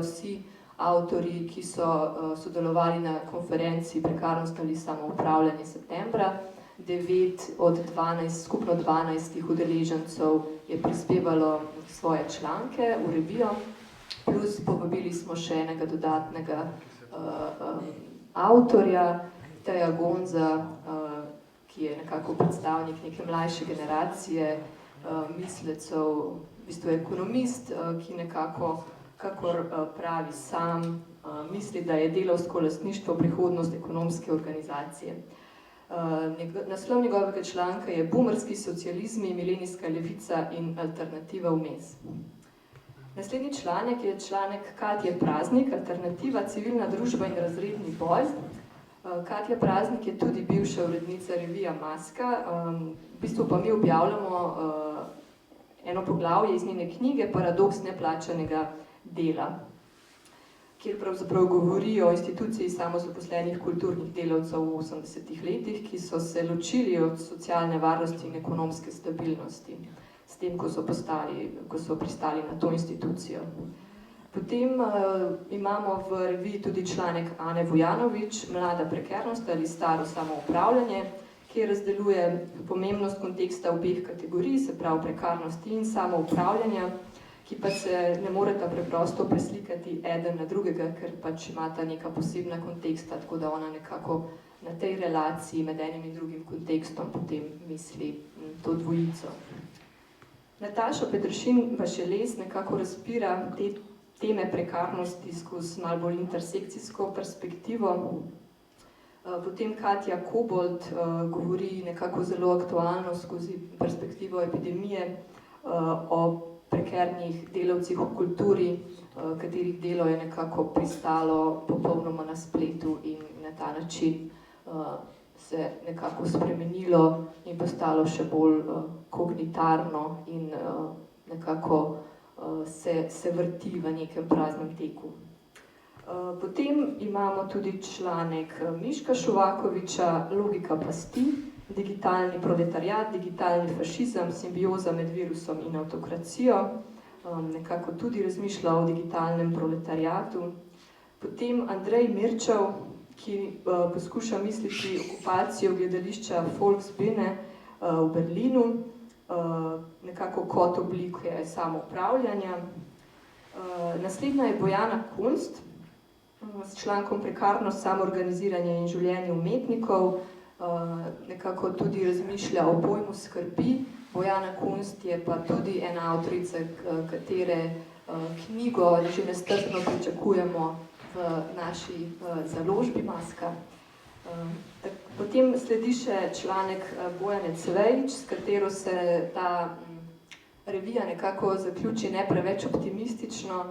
vsi avtorji, ki so sodelovali na konferenci Prekarnost ali samoupravljanje septembra. 9 od 12, skupno 12 udeležencev je prispevalo svoje članke v revijo, plus povabili smo še enega dodatnega avtorja, Teja Gonza, ki je nekako predstavnik neke mlajše generacije, mislecev, v bistvu ekonomist, ki nekako, kakor pravi sam, misli, da je delavsko lastništvo prihodnost ekonomske organizacije. Naslov njegovega članka je Boomerski socializmi, milenijska levica in alternativa vmes. Naslednji članek je članek Katje Praznik, Alternativa, civilna družba in razredni boj. Katja Praznik je tudi bivša urednica revija Maska, v bistvu pa mi objavljamo eno poglavje iz njene knjige Paradoks neplačanega dela, kjer pravzaprav govori o instituciji samozaposlenih kulturnih delavcev v 80-ih letih, ki so se ločili od socialne varnosti in ekonomske stabilnosti, s tem, ko so pristali na to institucijo. Potem imamo v reviji tudi članek Ane Vujanović, Mlada prekernost ali staro samoupravljanje, ki razdeluje pomembnost konteksta obeh kategorij, se pravi prekarnosti in samoupravljanja, ki pa se ne moreta preprosto preslikati eden na drugega, ker pač imata neka posebna konteksta, tako da ona nekako na tej relaciji med enim in drugim kontekstom potem misli to dvojico. Nataša Petršin pa še les nekako razpira te teme prekarnosti skozi malo bolj intersekcijsko perspektivo. Potem Katja Kobold govori nekako zelo aktualno skozi perspektivo epidemije o prekernih delavcih v kulturi, katerih delo je nekako pristalo popolnoma na spletu in na ta način se nekako spremenilo in postalo še bolj kognitarno in nekako se vrti v nekem praznem teku. Potem imamo tudi članek Miška Šovakoviča, Logika pasti, digitalni proletariat, digitalni fašizem, simbioza med virusom in avtokracijo, nekako tudi razmišlja o digitalnem proletariatu. Potem Andrej Mirčev, ki poskuša misliti okupacijo gledališča Volksbühne v Berlinu, nekako kot oblike samoupravljanja. Naslednja je Bojana Kunst s člankom Prekarnost, samoorganiziranje in življenje umetnikov, nekako tudi razmišlja o pojmu skrbi. Bojana Kunst je pa tudi ena avtorica, katere knjigo že nestrpno pričakujemo v naši založbi Maska. Potem sledi še članek Bojane Cvejić, s katero se ta revija nekako zaključi ne preveč optimistično.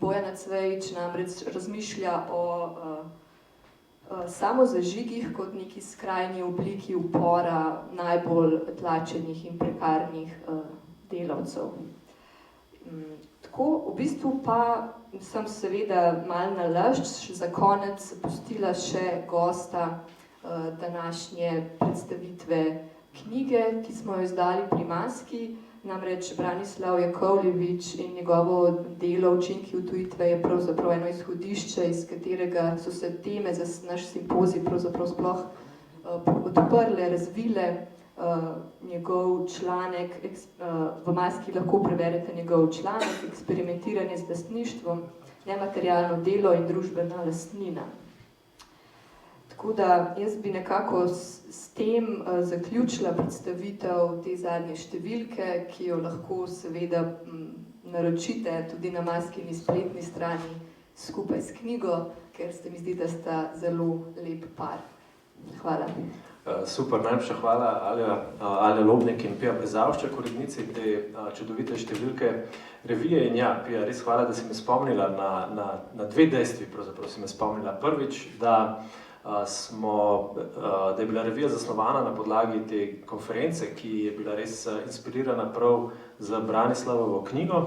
Bojana Cvejić namreč razmišlja o samozažigih kot neki skrajni obliki upora najbolj tlačenih in prekarnih delavcev. Tako, v bistvu pa sem seveda malo nalašč za konec pustila še gosta današnje predstavitve knjige, ki smo jo izdali pri Maski. Namreč Branislav Jakovljević in njegovo delo Učinki utujitve je pravzaprav eno izhodišče, iz katerega so se teme za naš simpozij pravzaprav sploh odprle, razvile. Njegov članek, v Maski lahko preverite njegov članek, Eksperimentiranje z lastništvom, nematerialno delo in družbena lastnina. Tako da jaz bi nekako s tem zaključila predstavitev te zadnje številke, ki jo lahko seveda naročite tudi na Maskini spletni strani skupaj s knjigo, ker se mi zdi, da sta zelo lep par. Hvala. Super, najlepša hvala Alja Lobnik in Pija Brezavšček, urednici te čudovite številke revije. In ja, Pija, res hvala, da si me spomnila na dve dejstvi, pravzaprav si me spomnila. Prvič, da je bila revija zasnovana na podlagi te konference, ki je bila res inspirirana prav z Branislavovo knjigo.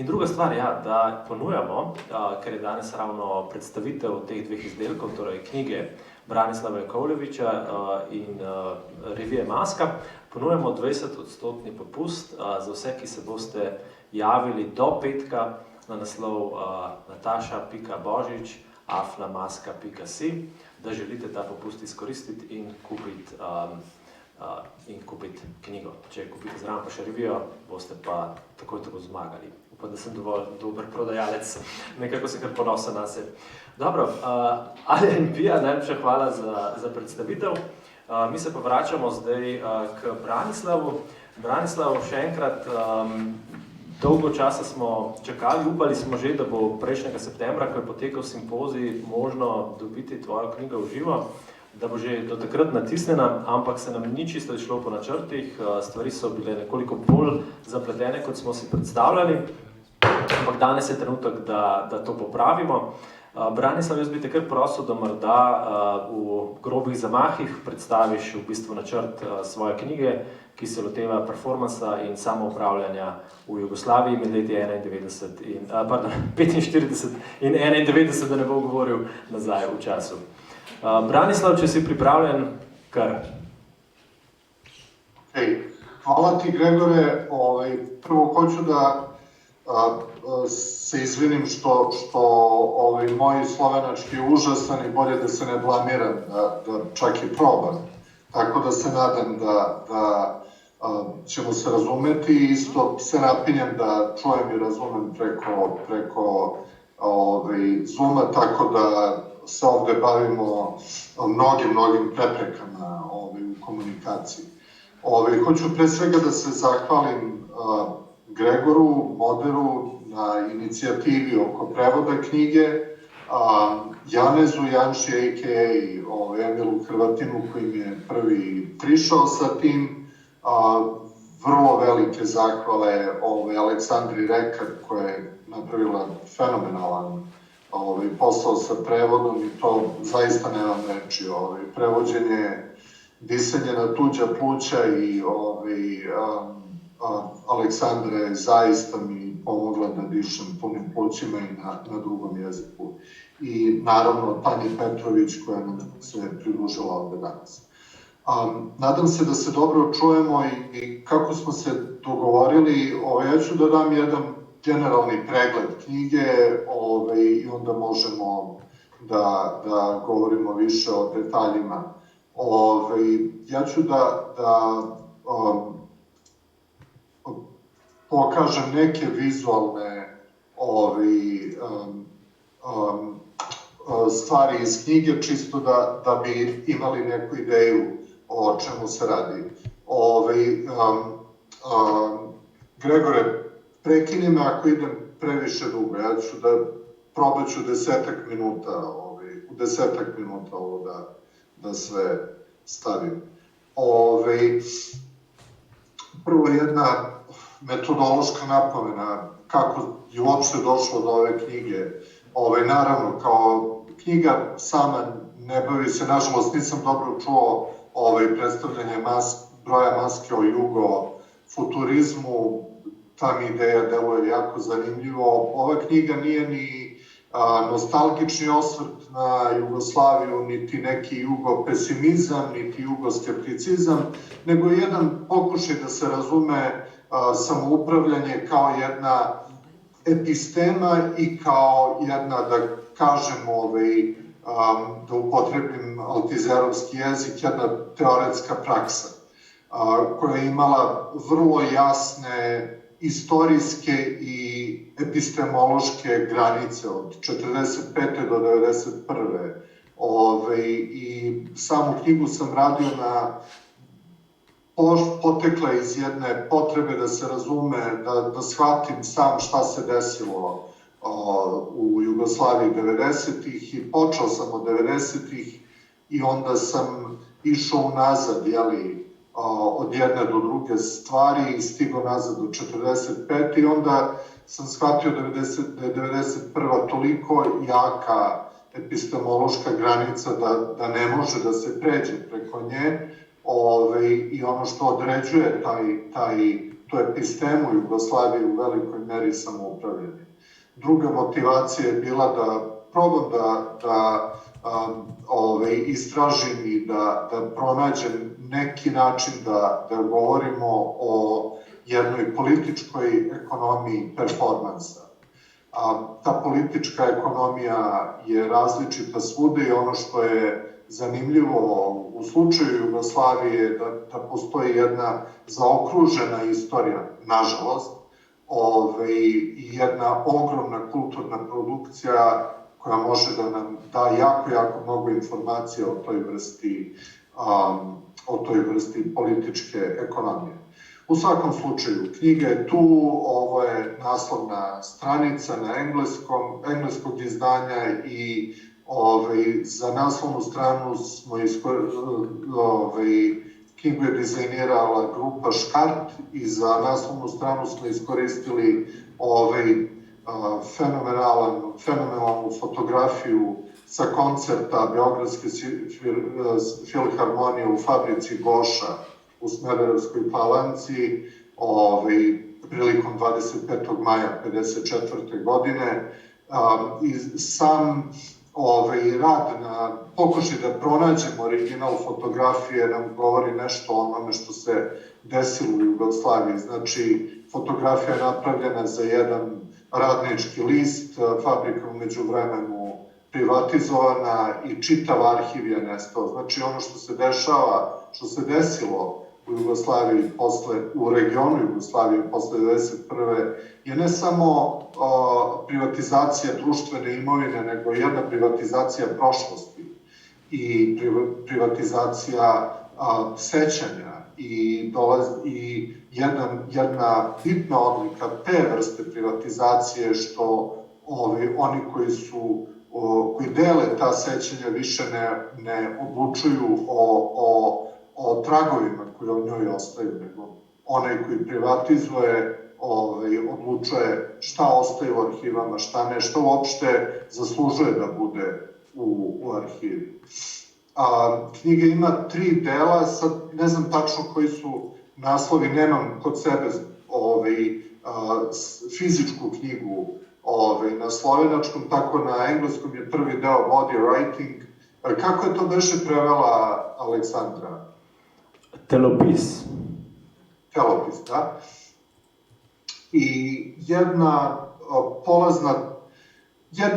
In druga stvar, ja, da ponujamo, ker je danes ravno predstavitev teh dveh izdelkov, torej knjige Branislava Jakovljevića in revije Maska, ponujamo 20% popust za vse, ki se boste javili do petka na naslov nataša.božič@lamaska.si, da želite ta popust izkoristiti in kupiti knjigo. Če kupite zraven pa še revijo, boste pa takoj zmagali. Upam, da sem dovolj dober prodajalec, nekako sem kar ponosen na se. Dobro, Alja in Pija, najlepša hvala za predstavitev. Mi se pa vračamo zdaj k Branislavu. Branislav, še enkrat, dolgo časa smo čakali, upali smo že, da bo prejšnjega septembra, ko je potekal simpozij, možno dobiti tvojo knjigo v živo, da bo že do takrat natisnjena, ampak se nam ni čisto išlo po načrtih, stvari so bile nekoliko bolj zapletene, kot smo si predstavljali, ampak danes je trenutek, da to popravimo. Branislav, jaz bi te kar prosil, da morda v grobih zamahih predstaviš v bistvu načrt svoje knjige, ki se loteva performansa in samoupravljanja v Jugoslaviji med leti 45 in 91, da ne bom govoril nazaj v času. Branislav, če si pripravljen, kar. Hvala ti, Gregore. Prvo hoću da se izvinim što moji slovenački je užasan i bolje da se ne blamiram, da čak i probam. Tako da se nadam da ćemo se razumeti i isto se napinjem da čujem i razumem preko Zooma, tako da se ovde bavimo mnogim preprekama u komunikaciji. Hoću pre svega da se zahvalim Gregoru Moderu na inicijativi oko prevoda knjige, Janezu Janši, a.k.a. Emilu Hrvatinu, koji mi je prvi prišao sa tim, vrlo velike zahvale Aleksandri Rekar, koja je napravila fenomenalan posao sa prevodom i to zaista nemam reči. Prevođenje, disanje na tuđa pluća i Aleksandra je zaista mi pomogla da dišem punim plućima i na drugom jeziku. I naravno Tanja Petrović koja nam se pridružila ovde danas. Nadam se da se dobro čujemo i kako smo se dogovorili, ja ću da dam jedan generalni pregled knjige i onda možemo da govorimo više o detaljima. Ja ću da pokažem neke vizualne stvari iz knjige, čisto da bi imali neku ideju o čemu se radi. Gregore, prekini me ako idem previše dugo, ja ću probat ću 10 minuta ovo da sve stavim. Prvo jedna metodološka napomena kako je uopšte došlo do ove knjige. Naravno, kao knjiga sama ne bavi se, nažalost nisam dobro čuo predstavljanje broja maske o jugofuturizmu, ta mi ideja deluje jako zanimljivo. Ova knjiga nije ni nostalgični osvrt na Jugoslaviju, niti neki jugopesimizam, niti jugoskepticizam, nego je jedan pokušaj da se razume samoupravljanje kao jedna epistema i kao jedna, da kažem, da upotrebim altizerovski jezik, jedna teoretska praksa koja je imala vrlo jasne istorijske i epistemološke granice od 45. do 91. I samu knjigu sam radio potekla iz jedne potrebe da se razume, da shvatim sam šta se desilo u Jugoslaviji 90-ih i počeo sam od 90-ih i onda sam išao unazad, od jedne do druge stvari i stigao nazad do 45. I onda sam shvatio da je 91. toliko jaka epistemološka granica da ne može da se pređe preko nje i ono što određuje tu epistemu Jugoslavije u velikoj meri samoupravljanje. Druga motivacija je bila da probam da istražim i da pronađem neki način da govorimo o jednoj političkoj ekonomiji performansa. Ta politička ekonomija je različita svuda i ono što je zanimljivo u slučaju Jugoslavije je da postoji jedna zaokružena istorija, nažalost, i jedna ogromna kulturna produkcija koja može da nam da jako mnogo informacija o toj vrsti političke ekonomije. U svakom slučaju, knjiga je tu, ovo je naslovna stranica na engleskog izdanja i za naslovnu stranu smo knjigu je dizajnirala grupa Škart i za naslovnu stranu smo iskoristili fenomenalnu fotografiju sa koncerta Beogradske filharmonije u fabrici Goša u Smederevskoj Palanci prilikom 25. maja 1954. godine. I sam rad na pokušaj da pronađemo original fotografije nam govori nešto o onome što se desilo u Jugoslaviji. Znači, fotografija je napravljena za jedan radnički list, fabrika umeđu vremenu privatizovana i čitav arhiv je nestao. Znači, ono što se dešava, što se desilo u Jugoslaviji, u regionu Jugoslavije posle 1991. je ne samo privatizacija društvene imovine, nego jedna privatizacija prošlosti i privatizacija sećanja i jedna bitna odlika te vrste privatizacije što oni koji dele ta sećanja više ne odlučuju o tragovima koji o njoj ostaju, nego onaj koji privatizuje odlučuje šta ostaje u arhivama, šta ne, što uopšte zaslužuje da bude u arhivi. Knjiga ima 3 dela, sad ne znam tačno koji su naslovi, nemam kod sebe fizičku knjigu na slovenačkom, tako na engleskom je prvi deo Body Writing. Kako je to beše prevela Aleksandra? Telopis. Telopis, da. I jedna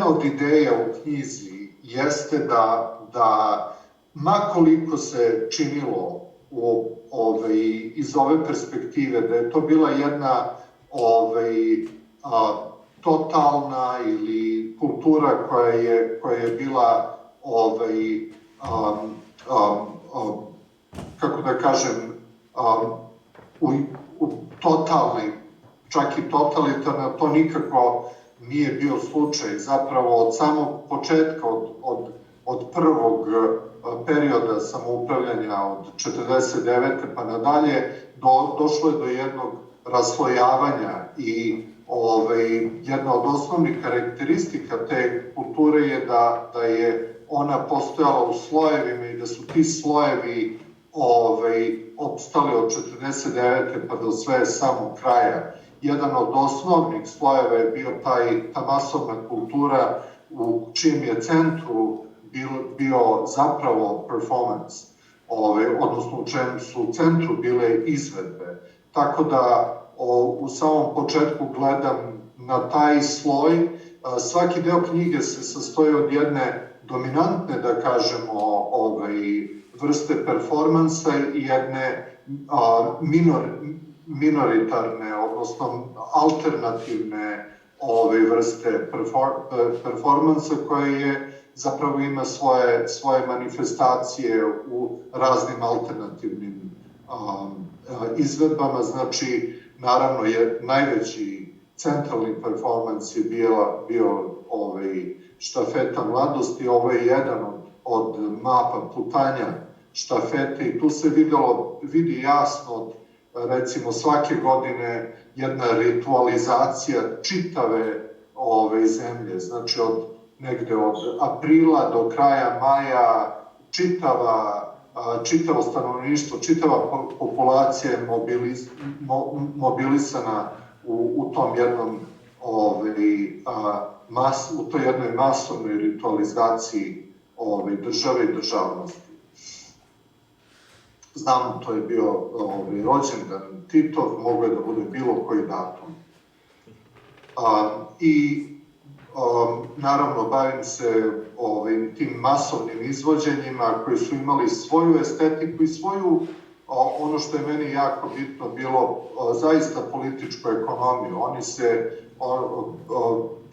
od ideja u knjizi jeste da makoliko se činilo iz ove perspektive, da je to bila jedna totalna ili kultura koja je bila kako da kažem totalna, čak i totalitarna, to nikako nije bio slučaj. Zapravo od samog početka, od prvog perioda samoupravljanja od 49. pa nadalje, došlo je do jednog raslojavanja i jedna od osnovnih karakteristika te kulture je da je ona postojala u slojevima i da su ti slojevi opstali od 49. pa do sve samog kraja. Jedan od osnovnih slojeva je bio ta masovna kultura u čijem je centru bio zapravo performance, odnosno u čem su u centru bile izvedbe. Tako da u samom početku gledam na taj sloj. Svaki deo knjige se sastoji od jedne dominantne, da kažemo, vrste performansa i jedne minoritarne, odnosno alternativne vrste performansa koje zapravo ima svoje manifestacije u raznim alternativnim izvedbama. Znači, naravno, najveći centralni performans je bio štafeta mladosti. Ovo je jedan od mapa putanja štafete i tu se vidi jasno, recimo svake godine, jedna ritualizacija čitave zemlje. Znači, negde od aprila do kraja maja čitavo stanovništvo, čitava populacija je mobilisana u tom jednom u toj jednoj masovnoj ritualizaciji države i državnosti. Znamo, to je bio rođendan Titov, mogo je da bude bilo koji datum. I naravno bavim se tim masovnim izvođenjima koji su imali svoju estetiku i svoju, ono što je meni jako bitno bilo, zaista političku ekonomiju. Oni se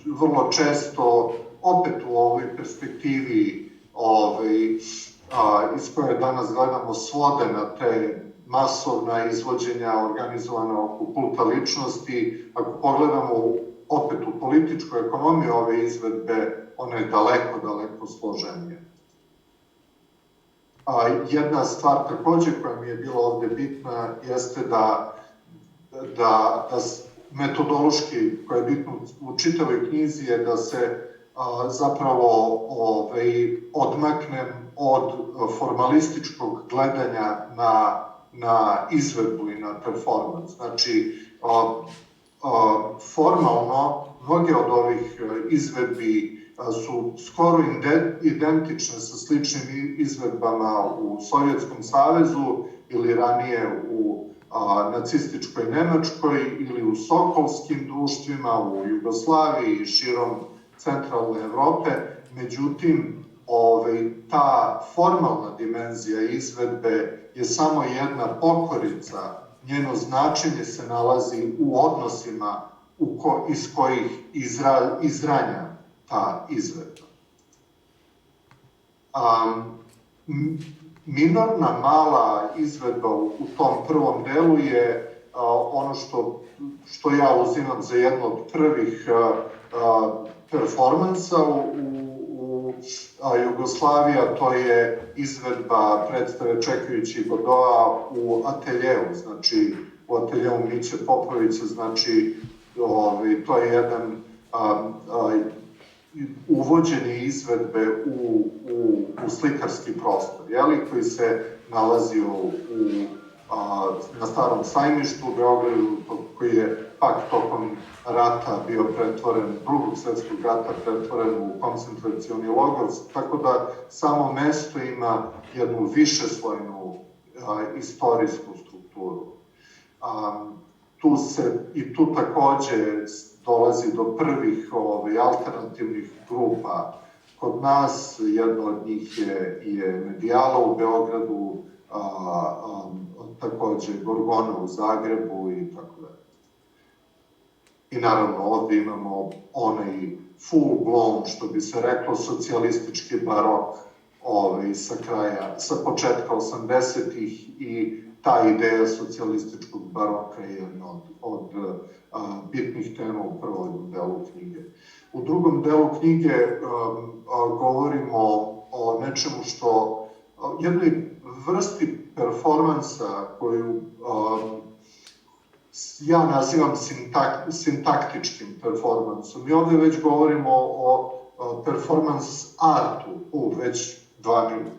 vrlo često, opet u ovoj perspektivi iz koje danas gledamo, svode na te masovna izvođenja organizovana oko kulta ličnosti. Ako pogledamo opet u političku ekonomiju ove izvedbe, ona je daleko složenija. Jedna stvar takođe koja mi je bila ovde bitna jeste da metodološki, koja je bitno u čitavoj knjizi, je da se zapravo odmaknem od formalističkog gledanja na izvedbu i na performans. Znači, formalno, mnoge od ovih izvedbi su skoro identične sa sličnim izvedbama u Sovjetskom savezu ili ranije u nacističkoj Nemačkoj ili u sokolskim društvima u Jugoslaviji i širom centralne Evrope. Međutim, ta formalna dimenzija izvedbe je samo jedna pokorica. Njeno značenje se nalazi u odnosima iz kojih izranja ta izvedba. Minorna mala izvedba u tom prvom delu je ono što ja uzimam za jedno od prvih performansa u Jugoslaviji, a to je izvedba predstave Čekajući Godoa u ateljeu, znači u ateljeu Miće Popovića, znači to je jedan uvođenje izvedbe u slikarski prostor, koji se nalazio na Starom sajmištu u Beogradu, koji je pak tokom rata bio pretvoren, Drugog svetskog rata pretvoren u koncentracioni logor, tako da samo mesto ima jednu višeslojnu istorijsku strukturu. Tu takođe dolazi do prvih alternativnih grupa. Kod nas jedna od njih je Medijala u Beogradu, takođe Gorgona u Zagrebu i tako dalje. I naravno ovde imamo onaj full blown, što bi se reklo, socijalistički barok sa početka 80-ih i ta ideja socijalističkog baroka je jedna od bitnih tema u prvom delu knjige. U drugom delu knjige govorimo o nečemu što, jednoj vrsti performansa koju ja nazivam sintaktičkim performansom. I ovde već govorimo o performance artu, već 2 minuta,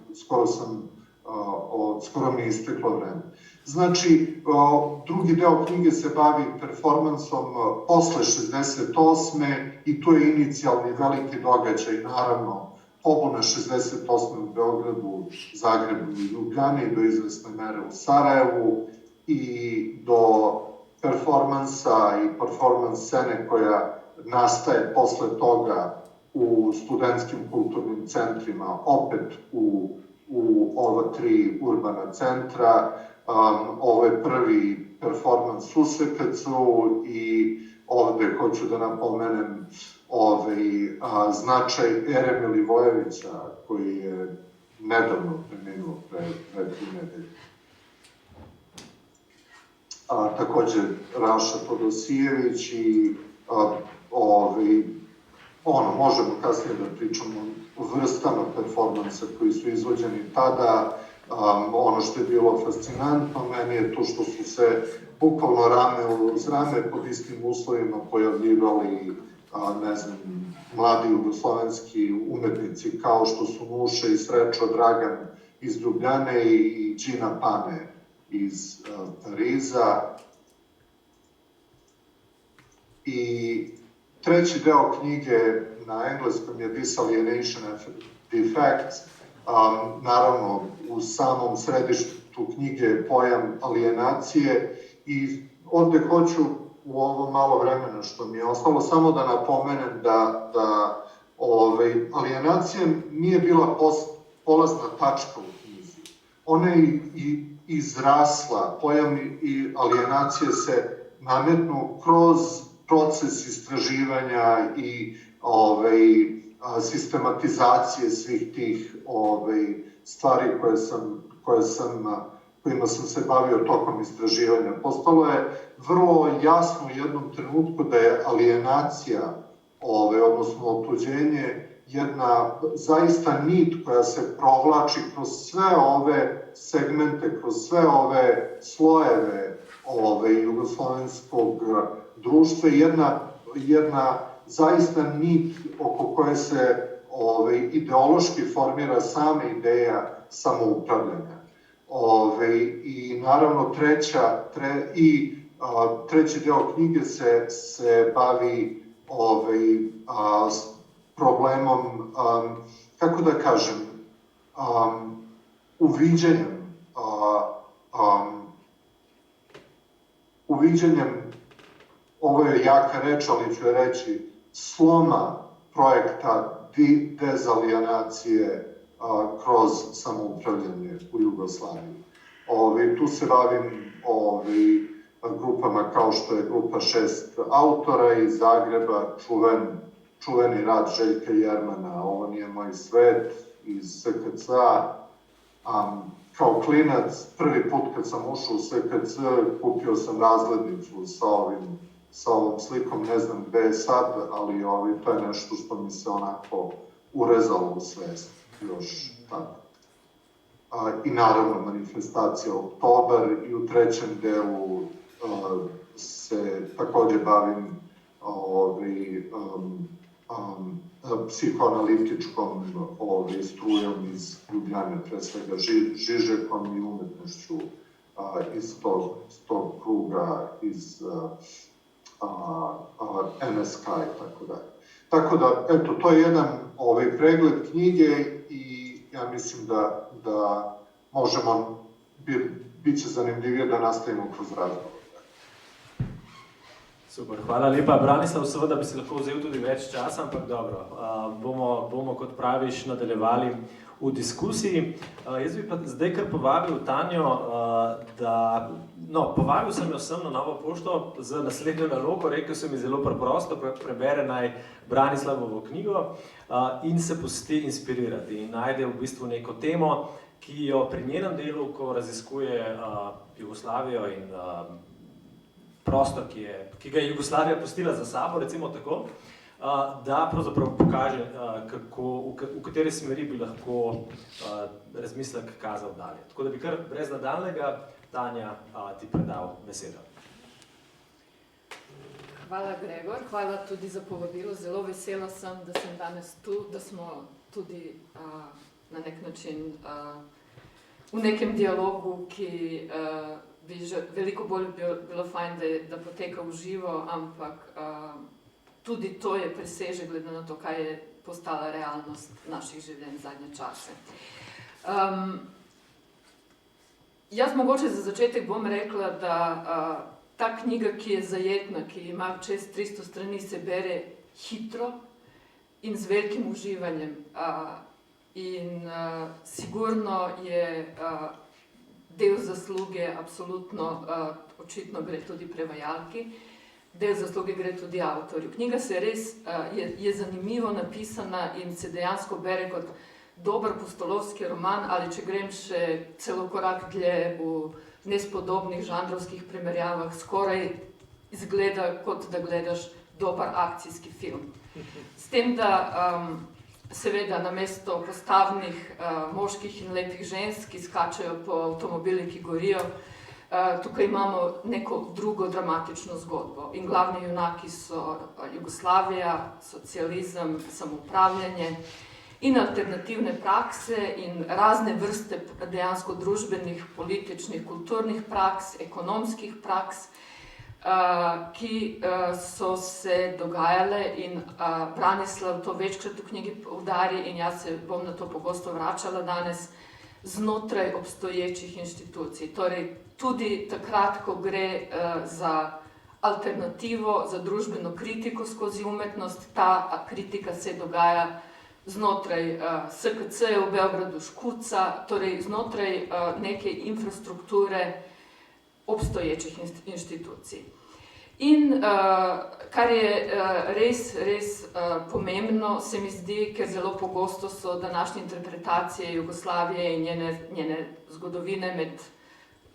skoro mi je isteklo vreme. Znači, drugi deo knjige se bavi performansom posle 68. i to je inicijalni veliki događaj, naravno, pobuna 68. u Beogradu, Zagrebu i Ljubljani, do izvesne mere u Sarajevu i do performansa i performans scene koja nastaje posle toga u studentskim kulturnim centrima, opet u ova 3 urbana centra. Ovo je prvi performans u SKC-u i ovde hoću da napomenem značaj Ere Milivojevića, koji je nedavno preminuo pre 3 nedelje. Takođe Raša Todosijević i možemo kasnije da pričamo o vrstama performansa koji su izvođeni tada. Ono što je bilo fascinantno meni je to što su se bukvalno rame uz rame pod istim uslovima pojavljivali, mladi jugoslovenski umetnici kao što su Nuša i Srećo Dragan iz Ljubljane i Gina Pane iz Pariza. I treći deo knjige na engleskom je Disalienation Defects. Naravno, u samom središtu knjige je pojam alienacije i ovde hoću u ovo malo vremena što mi je ostalo, samo da napomenem da alijenacija nije bila polazna tačka u knjizi. Ona je i izrasla, pojam i alijenacije se nametnu kroz proces istraživanja i sistematizacije svih tih stvari kojima sam se bavio tokom istraživanja. Postalo je vrlo jasno u jednom trenutku da je alijenacija, odnosno otuđenje, jedna zaista nit koja se provlači kroz sve ove segmente, kroz sve ove slojeve jugoslovenskog društva, jedna zaista nit oko koje se ideološki formira sama ideja samoupravljanja. I naravno treći deo knjige se bavi problemom, kako da kažem, uviđenjem, ovo je jaka reč, ali ću je reći, sloma projekta dezalijenacije kroz samoupravljanje u Jugoslaviji. Tu se bavim grupama kao što je grupa 6 autora iz Zagreba, čuveni rad Željka Jermana, Ovo nije moj svet, iz SKC-a. Kao klinac, prvi put kad sam ušao u SKC, kupio sam razglednicu sa ovom slikom, ne znam gde je sad, ali to je nešto što mi se onako urezalo u svest još tada. I naravno manifestacija Oktobar, i u trećem delu se takođe bavim psihoanalitičkom strujom iz Ljubljane, pre svega Žižekom i umetnošću iz tog kruga, iz NSK i tako dalje. Tako da, eto, to je jedan pregled knjige i ja mislim da možemo, bit će zanimljivije da nastavimo kroz razgovor. Super, hvala lepa. Branislav, seveda bi si lahko vzel tudi več časa, ampak dobro, bomo, kot praviš, nadaljevali v diskusiji. Jaz bi pa zdaj kar povabil Tanjo, povabil sem jo sem na Novo pošto z naslednjo nalogo, rekel sem mi zelo preprosto, prebere naj Branislavovo knjigo in se pusti inspirirati in najde v bistvu neko temo, ki jo pri njenem delu, ko raziskuje Jugoslavijo in prostor, ki ga je Jugoslavija pustila za sabo, recimo tako, da pravzaprav pokaže, v kateri smeri bi lahko razmislek kazal dalje. Tako da bi kar brez nadaljnega, Tanja, ti predal besedo. Hvala, Gregor. Hvala tudi za povabilo. Zelo vesela sem, da sem danes tu, da smo tudi na nek način v nekem dialogu, ki bi že veliko bolj bilo fajn, da poteka v živo, ampak tudi to je preseže, glede na to, kaj je postala realnost naših življenj zadnje čase. Jaz mogoče za začetek bom rekla, da ta knjiga, ki je zajetna, ki ima čez 300 strani, se bere hitro in z velikim uživanjem. In sigurno je del zasluge, absolutno, očitno gre tudi prevajalki, del zasluge gre tudi avtorju. Knjiga se res je zanimivo napisana in se dejansko bere kot dober pustolovski roman, ali če grem še celo korak dlje v nespodobnih žanrovskih primerjavah, skoraj izgleda, kot da gledaš dober akcijski film. S tem, da seveda namesto postavnih moških in lepih žensk, ki skačejo po avtomobilih, ki gorijo, tukaj imamo neko drugo dramatično zgodbo. In glavni junaki so Jugoslavija, socializem, samoupravljanje in alternativne prakse in razne vrste dejansko družbenih, političnih, kulturnih praks, ekonomskih praks, ki so se dogajale in Branislav to večkrat v knjigi poudari in jaz se bom na to pogosto vračala danes, znotraj obstoječih inštitucij. Torej, tudi takrat, ko gre za alternativo, za družbeno kritiko skozi umetnost. Ta kritika se dogaja znotraj SKC-ja v Beogradu, Škuca, torej znotraj neke infrastrukture obstoječih inštitucij. In kar je res pomembno, se mi zdi, ker zelo pogosto so današnje interpretacije Jugoslavije in njene zgodovine med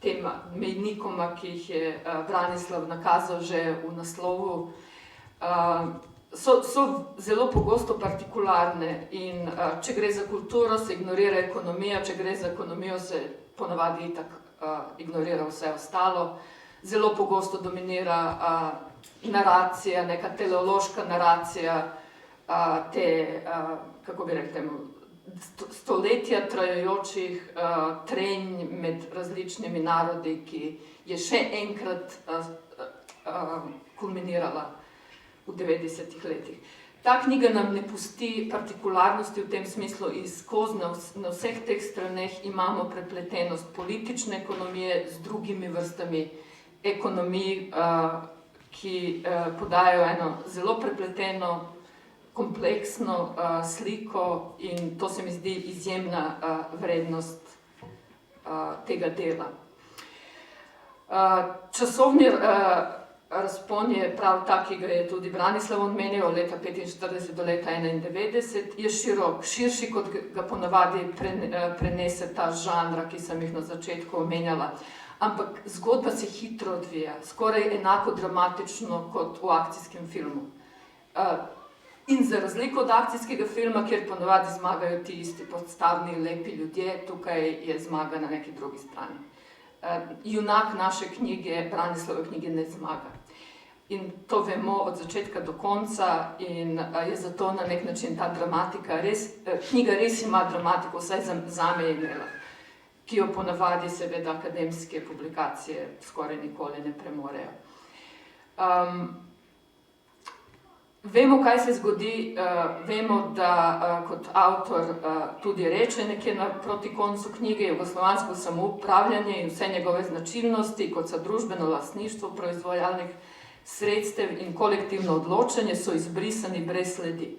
tema mejnikoma, ki jih je Branislav nakazal že v naslovu, so zelo pogosto partikularne in če gre za kulturo, se ignorira ekonomija, če gre za ekonomijo, se ponavadi itak ignorira vse ostalo. Zelo pogosto dominira naracija, neka teleološka naracija te, kako bi rekli, stoletja trajajočih trenj med različnimi narodi, ki je še enkrat kulminirala v 90-ih letih. Ta knjiga nam ne pusti partikularnosti v tem smislu skozi, na vseh teh straneh imamo prepletenost politične ekonomije z drugimi vrstami ekonomij, ki podajo eno zelo prepleteno, kompleksno sliko in to se mi zdi izjemna vrednost tega dela. Časovni razpon je prav tak, ki ga je tudi Branislav omenil, od leta 1945 do leta 1991, je širok, širši, kot ga ponavadi prenese ta žanra, ki sem jih na začetku omenjala. Ampak zgodba se hitro odvija, skoraj enako dramatično kot v akcijskem filmu. In za razliko od akcijskega filma, kjer ponavadi zmagajo ti isti podstavni, lepi ljudje, tukaj je zmaga na neki drugi strani. Junak naše knjige, Branislave knjige, ne zmaga. In to vemo od začetka do konca in je zato na nek način ta dramatika knjiga res ima dramatiko, vsaj zame je imela, ki jo ponavadi seveda akademske publikacije skoraj nikoli ne premorejo. Vemo, kaj se zgodi, vemo, da kot avtor tudi reče nekje proti koncu knjige, jugoslovansko samoupravljanje in vse njegove značilnosti, kot so družbeno lastništvo proizvajalnih sredstev in kolektivno odločanje, so izbrisani brez sledi.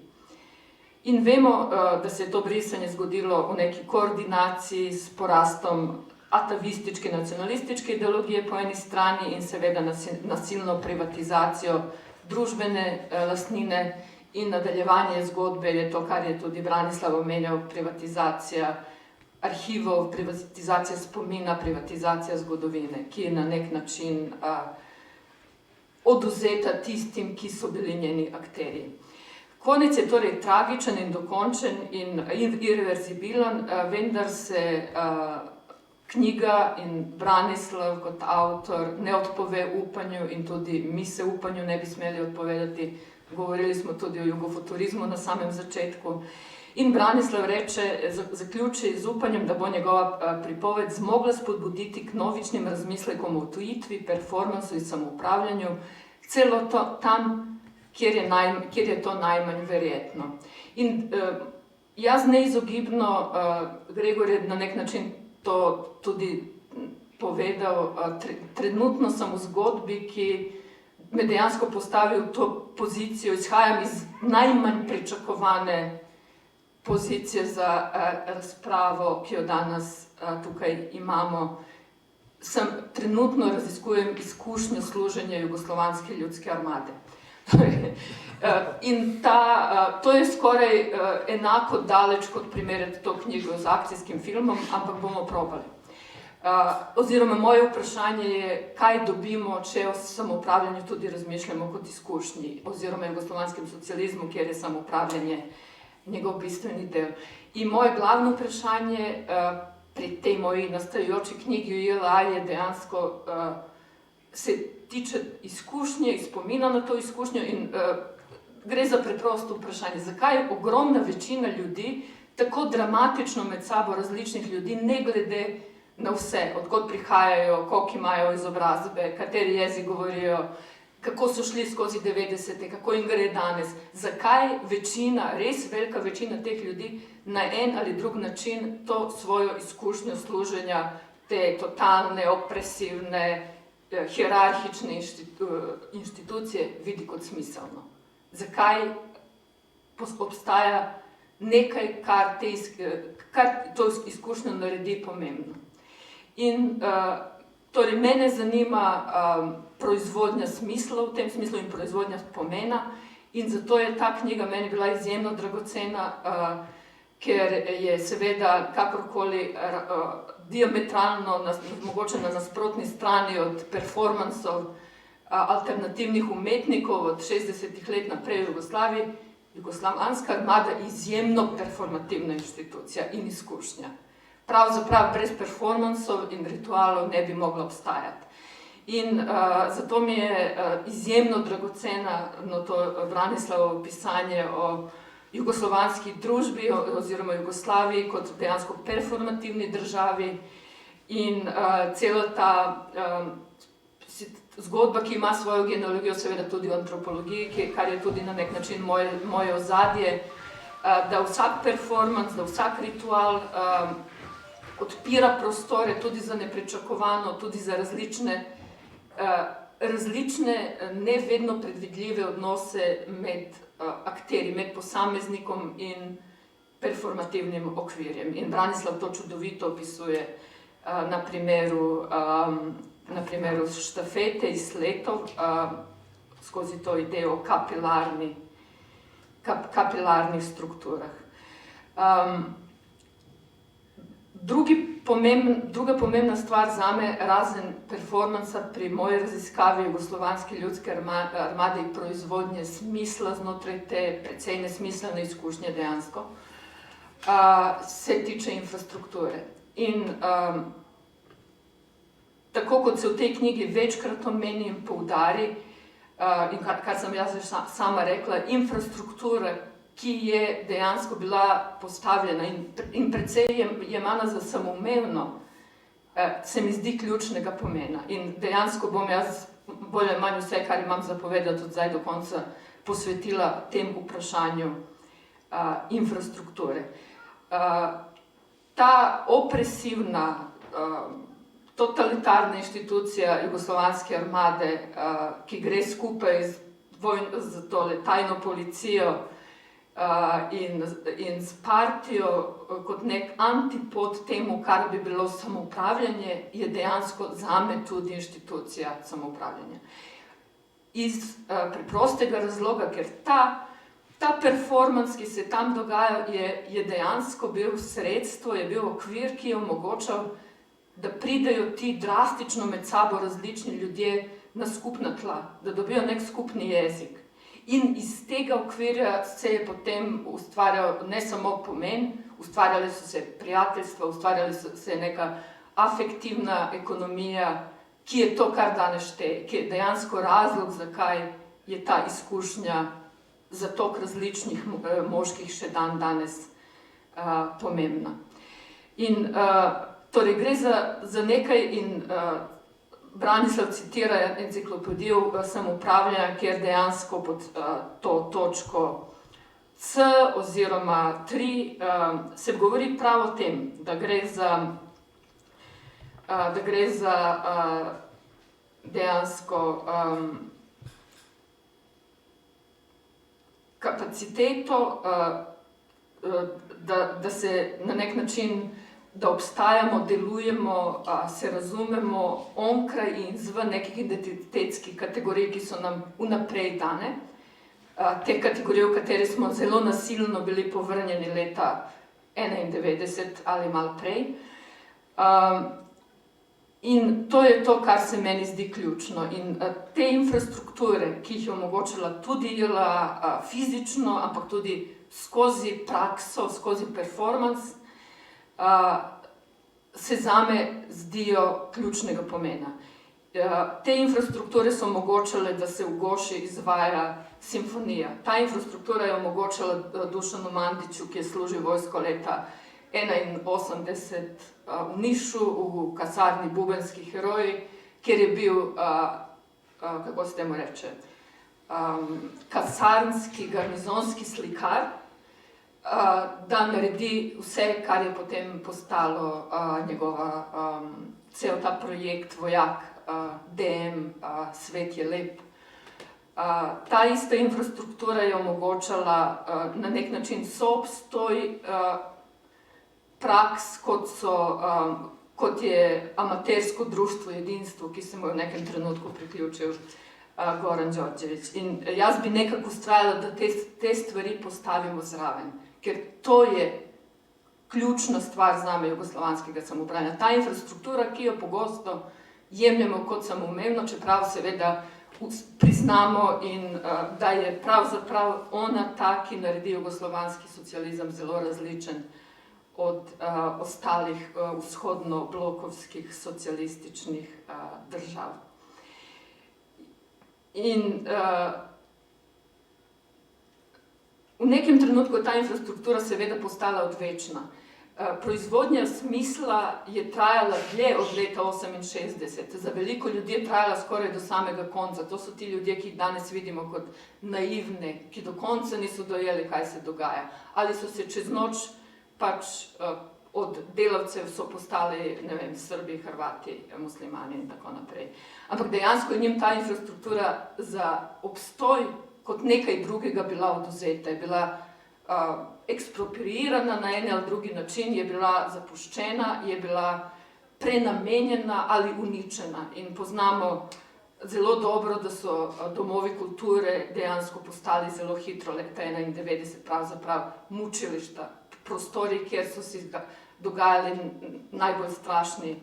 In vemo, da se je to brisanje zgodilo v neki koordinaciji s porastom atavističke, nacionalističke ideologije po eni strani in seveda nasilno privatizacijo družbene lastnine in nadaljevanje zgodbe je to, kar je tudi Branislav omenjal, privatizacija arhivov, privatizacija spomina, privatizacija zgodovine, ki je na nek način odvzeta tistim, ki so bili njeni akterji. Konec je torej tragičen in dokončen in irreverzibilen, vendar se knjiga in Branislav kot avtor ne odpove upanju in tudi mi se upanju ne bi smeli odpovedati. Govorili smo tudi o jugofuturizmu na samem začetku. In Branislav zaključi z upanjem, da bo njegova pripoved zmogla spodbuditi k novičnim razmislekom o tujitvi, performansu in samoupravljanju, celo tam, kjer je to najmanj verjetno. In jaz neizogibno, Gregor je na nek način to tudi povedal, trenutno sem v zgodbi, ki me dejansko postavi v to pozicijo, izhajam iz najmanj pričakovane pozicije za razpravo, ki jo danes tukaj imamo. Trenutno raziskujem izkušnjo služenja Jugoslovanske ljudske armade. In to je skoraj enako daleč, kot primerjati to knjigo z akcijskim filmom, ampak bomo probali. Oziroma, moje vprašanje je, kaj dobimo, če o samoupravljanju tudi razmišljamo kot izkušnji, oziroma jugoslovanskem socializmu, kjer je samoupravljanje njegov bistveni del. In moje glavno vprašanje pri tej moji nastajajoči knjigi JLA je dejansko se tiče izkušnje, spomina na to izkušnjo in gre za preprosto vprašanje, zakaj ogromna večina ljudi tako dramatično med sabo različnih ljudi, ne glede na vse, odkot prihajajo, koliko imajo izobrazbe, kateri jezik govorijo, kako so šli skozi 90-te, kako jim gre danes, zakaj večina, res velika večina teh ljudi na en ali drug način to svojo izkušnjo služenja, te totalne, opresivne, hierarhične inštitucije vidi kot smiselno. Zakaj obstaja nekaj, kar to izkušnjo naredi pomembno. In torej mene zanima proizvodnja smisla v tem smislu in proizvodnja pomena, in zato je ta knjiga meni bila izjemno dragocena, ker je seveda kakorkoli diametralno, mogoče na nasprotni strani od performansov alternativnih umetnikov od 60-ih let naprej v Jugoslaviji. Jugoslovanska armada je izjemno performativna inštitucija in izkušnja. Pravzaprav brez performansov in ritualov ne bi mogla obstajati. In zato mi je izjemno dragoceno to Branislavovo pisanje o jugoslovanski družbi oziroma Jugoslaviji kot dejansko performativni državi in cela ta zgodba, ki ima svojo genealogijo, seveda tudi v antropologiji, kar je tudi na nek način moje ozadje, da vsak performans, da vsak ritual odpira prostore tudi za nepričakovano, tudi za različne, ne vedno predvidljive odnose med akterji, med posameznikom in performativnim okvirjem. In Branislav to čudovito opisuje na primeru štafete iz Letov, skozi to idejo o kapilarnih strukturah. Druga pomembna stvar zame, razen performansa pri moji raziskavi Jugoslovanske ljudske armade in proizvodnje smisla znotraj te precej nesmiselne izkušnje dejansko, se tiče infrastrukture. In tako kot se v tej knjigi večkrat omeni in poudari, in kar sem jaz sama rekla, infrastruktura, ki je dejansko bila postavljena in precej jemana za samoumevno, se mi zdi ključnega pomena. In dejansko bom jaz bolj ali manj vse, kar imam zapovedati od zdaj do konca, posvetila tem vprašanju infrastrukture. Ta opresivna, totalitarna inštitucija Jugoslovanske armade, ki gre skupaj z tajno policijo in s partijo kot nek antipod temu, kar bi bilo samoupravljanje, je dejansko zame tudi inštitucija samoupravljanja. Iz preprostega razloga, ker ta performans, ki se tam dogaja, je dejansko bil sredstvo, je bil okvir, ki je omogočal, da pridejo ti drastično med sabo različni ljudje na skupna tla, da dobijo nek skupni jezik. In iz tega okvirja se je potem ustvarjal ne samo pomen, ustvarjali so se prijateljstva, ustvarjali se neka afektivna ekonomija, ki je to, kar danes šteje, ki je dejansko razlog, zakaj je ta izkušnja za toliko različnih moških še danes pomembna. In torej gre za nekaj in Branislav citira enciklopedijo samoupravljanja, kjer dejansko pod to točko C oziroma 3 se govori prav o tem, da gre za dejansko kapaciteto, da se na nek način da obstajamo, delujemo, se razumemo onkraj in zven nekih identitetskih kategorij, ki so nam vnaprej dane. Te kategorije, v katere smo zelo nasilno bili povrnjeni leta 1991 ali malo prej. In to je to, kar se meni zdi ključno. In te infrastrukture, ki jih je omogočila tudi JLA fizično, ampak tudi skozi prakso, skozi performans, se zame zdijo ključnega pomena. Te infrastrukture so omogočale, da se v Goši izvaja simfonija. Ta infrastruktura je omogočala Dušanu Mandiću, ki je služil vojsko leta 1981 v Nišu, v kasarni Bubenski heroji, kjer je bil, kako se temu reče, kasarnski, garnizonski slikar, da naredi vse, kar je potem postalo njegova, cel ta projekt Vojak DM Svet je lep. Ta ista infrastruktura je omogočala na nek način soobstoj praks, kot je amatersko društvo Jedinstvo, ki se mu je v nekem trenutku priključil Goran Đorđević. In jaz bi nekako ustrajala, da te stvari postavimo zraven, ker to je ključna stvar zame jugoslovanskega samoupravljanja. Ta infrastruktura, ki jo pogosto jemljemo kot samoumevno, čeprav seveda priznamo in da je pravzaprav ona ta, ki naredi jugoslovanski socializem zelo različen od ostalih vzhodno-blokovskih socialističnih držav. In v nekem trenutku je ta infrastruktura seveda postala odvečna. Proizvodnja smisla je trajala dlje od leta 68. Za veliko ljudi je trajala skoraj do samega konca. To so ti ljudje, ki jih danes vidimo kot naivne, ki do konca niso dojeli, kaj se dogaja. Ali so se čez noč pač od delavcev so postali, ne vem, Srbi, Hrvati, muslimani in tako naprej. Ampak dejansko je njim ta infrastruktura za obstoj kot nekaj drugega bila odvzeta, je bila ekspropriirana na en ali drugi način, je bila zapuščena, je bila prenamenjena ali uničena. In poznamo zelo dobro, da so domovi kulture dejansko postali zelo hitro, leta 91 pravzaprav mučilišta, prostori, kjer so si dogajali najbolj strašni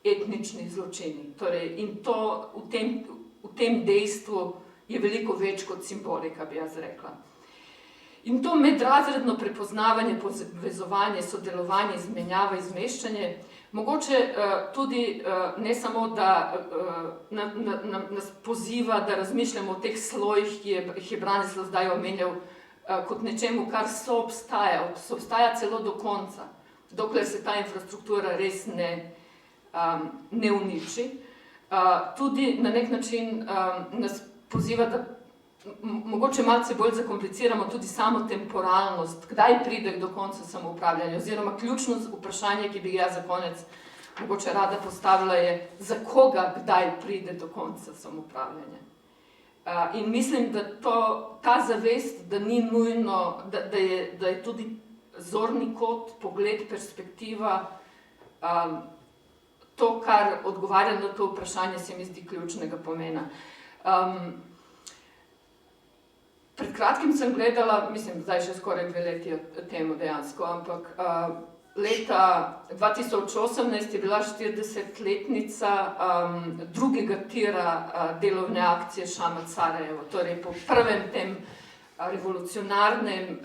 etnični zločini. Torej, in to v tem dejstvu je veliko več kot simbolika, bi jaz rekla. In to medrazredno prepoznavanje, povezovanje, sodelovanje, izmenjava, izmeščanje, mogoče tudi ne samo, da nas poziva, da razmišljamo o teh slojih, ki je Branislav zdaj omenjal, kot nečemu, kar soobstaja celo do konca, dokler se ta infrastruktura res ne uniči. Tudi na nek način nas poziva, da mogoče malce bolj zakompliciramo tudi samo temporalnost, kdaj pride do konca samoupravljanja, oziroma ključno vprašanje, ki bi ga za konec mogoče rada postavila, je, za koga kdaj pride do konca samoupravljanja. In mislim, da ta zavest, da ni nujno, da je tudi zorni kot, pogled, perspektiva, to, kar odgovarja na to vprašanje, se mi zdi ključnega pomena. Pred kratkim sem gledala, mislim, zdaj še skoraj 2 leti temu dejansko, ampak leta 2018 je bila 40-letnica drugega tira delovne akcije Šamac Sarajevo, torej po prvem tem revolucionarnem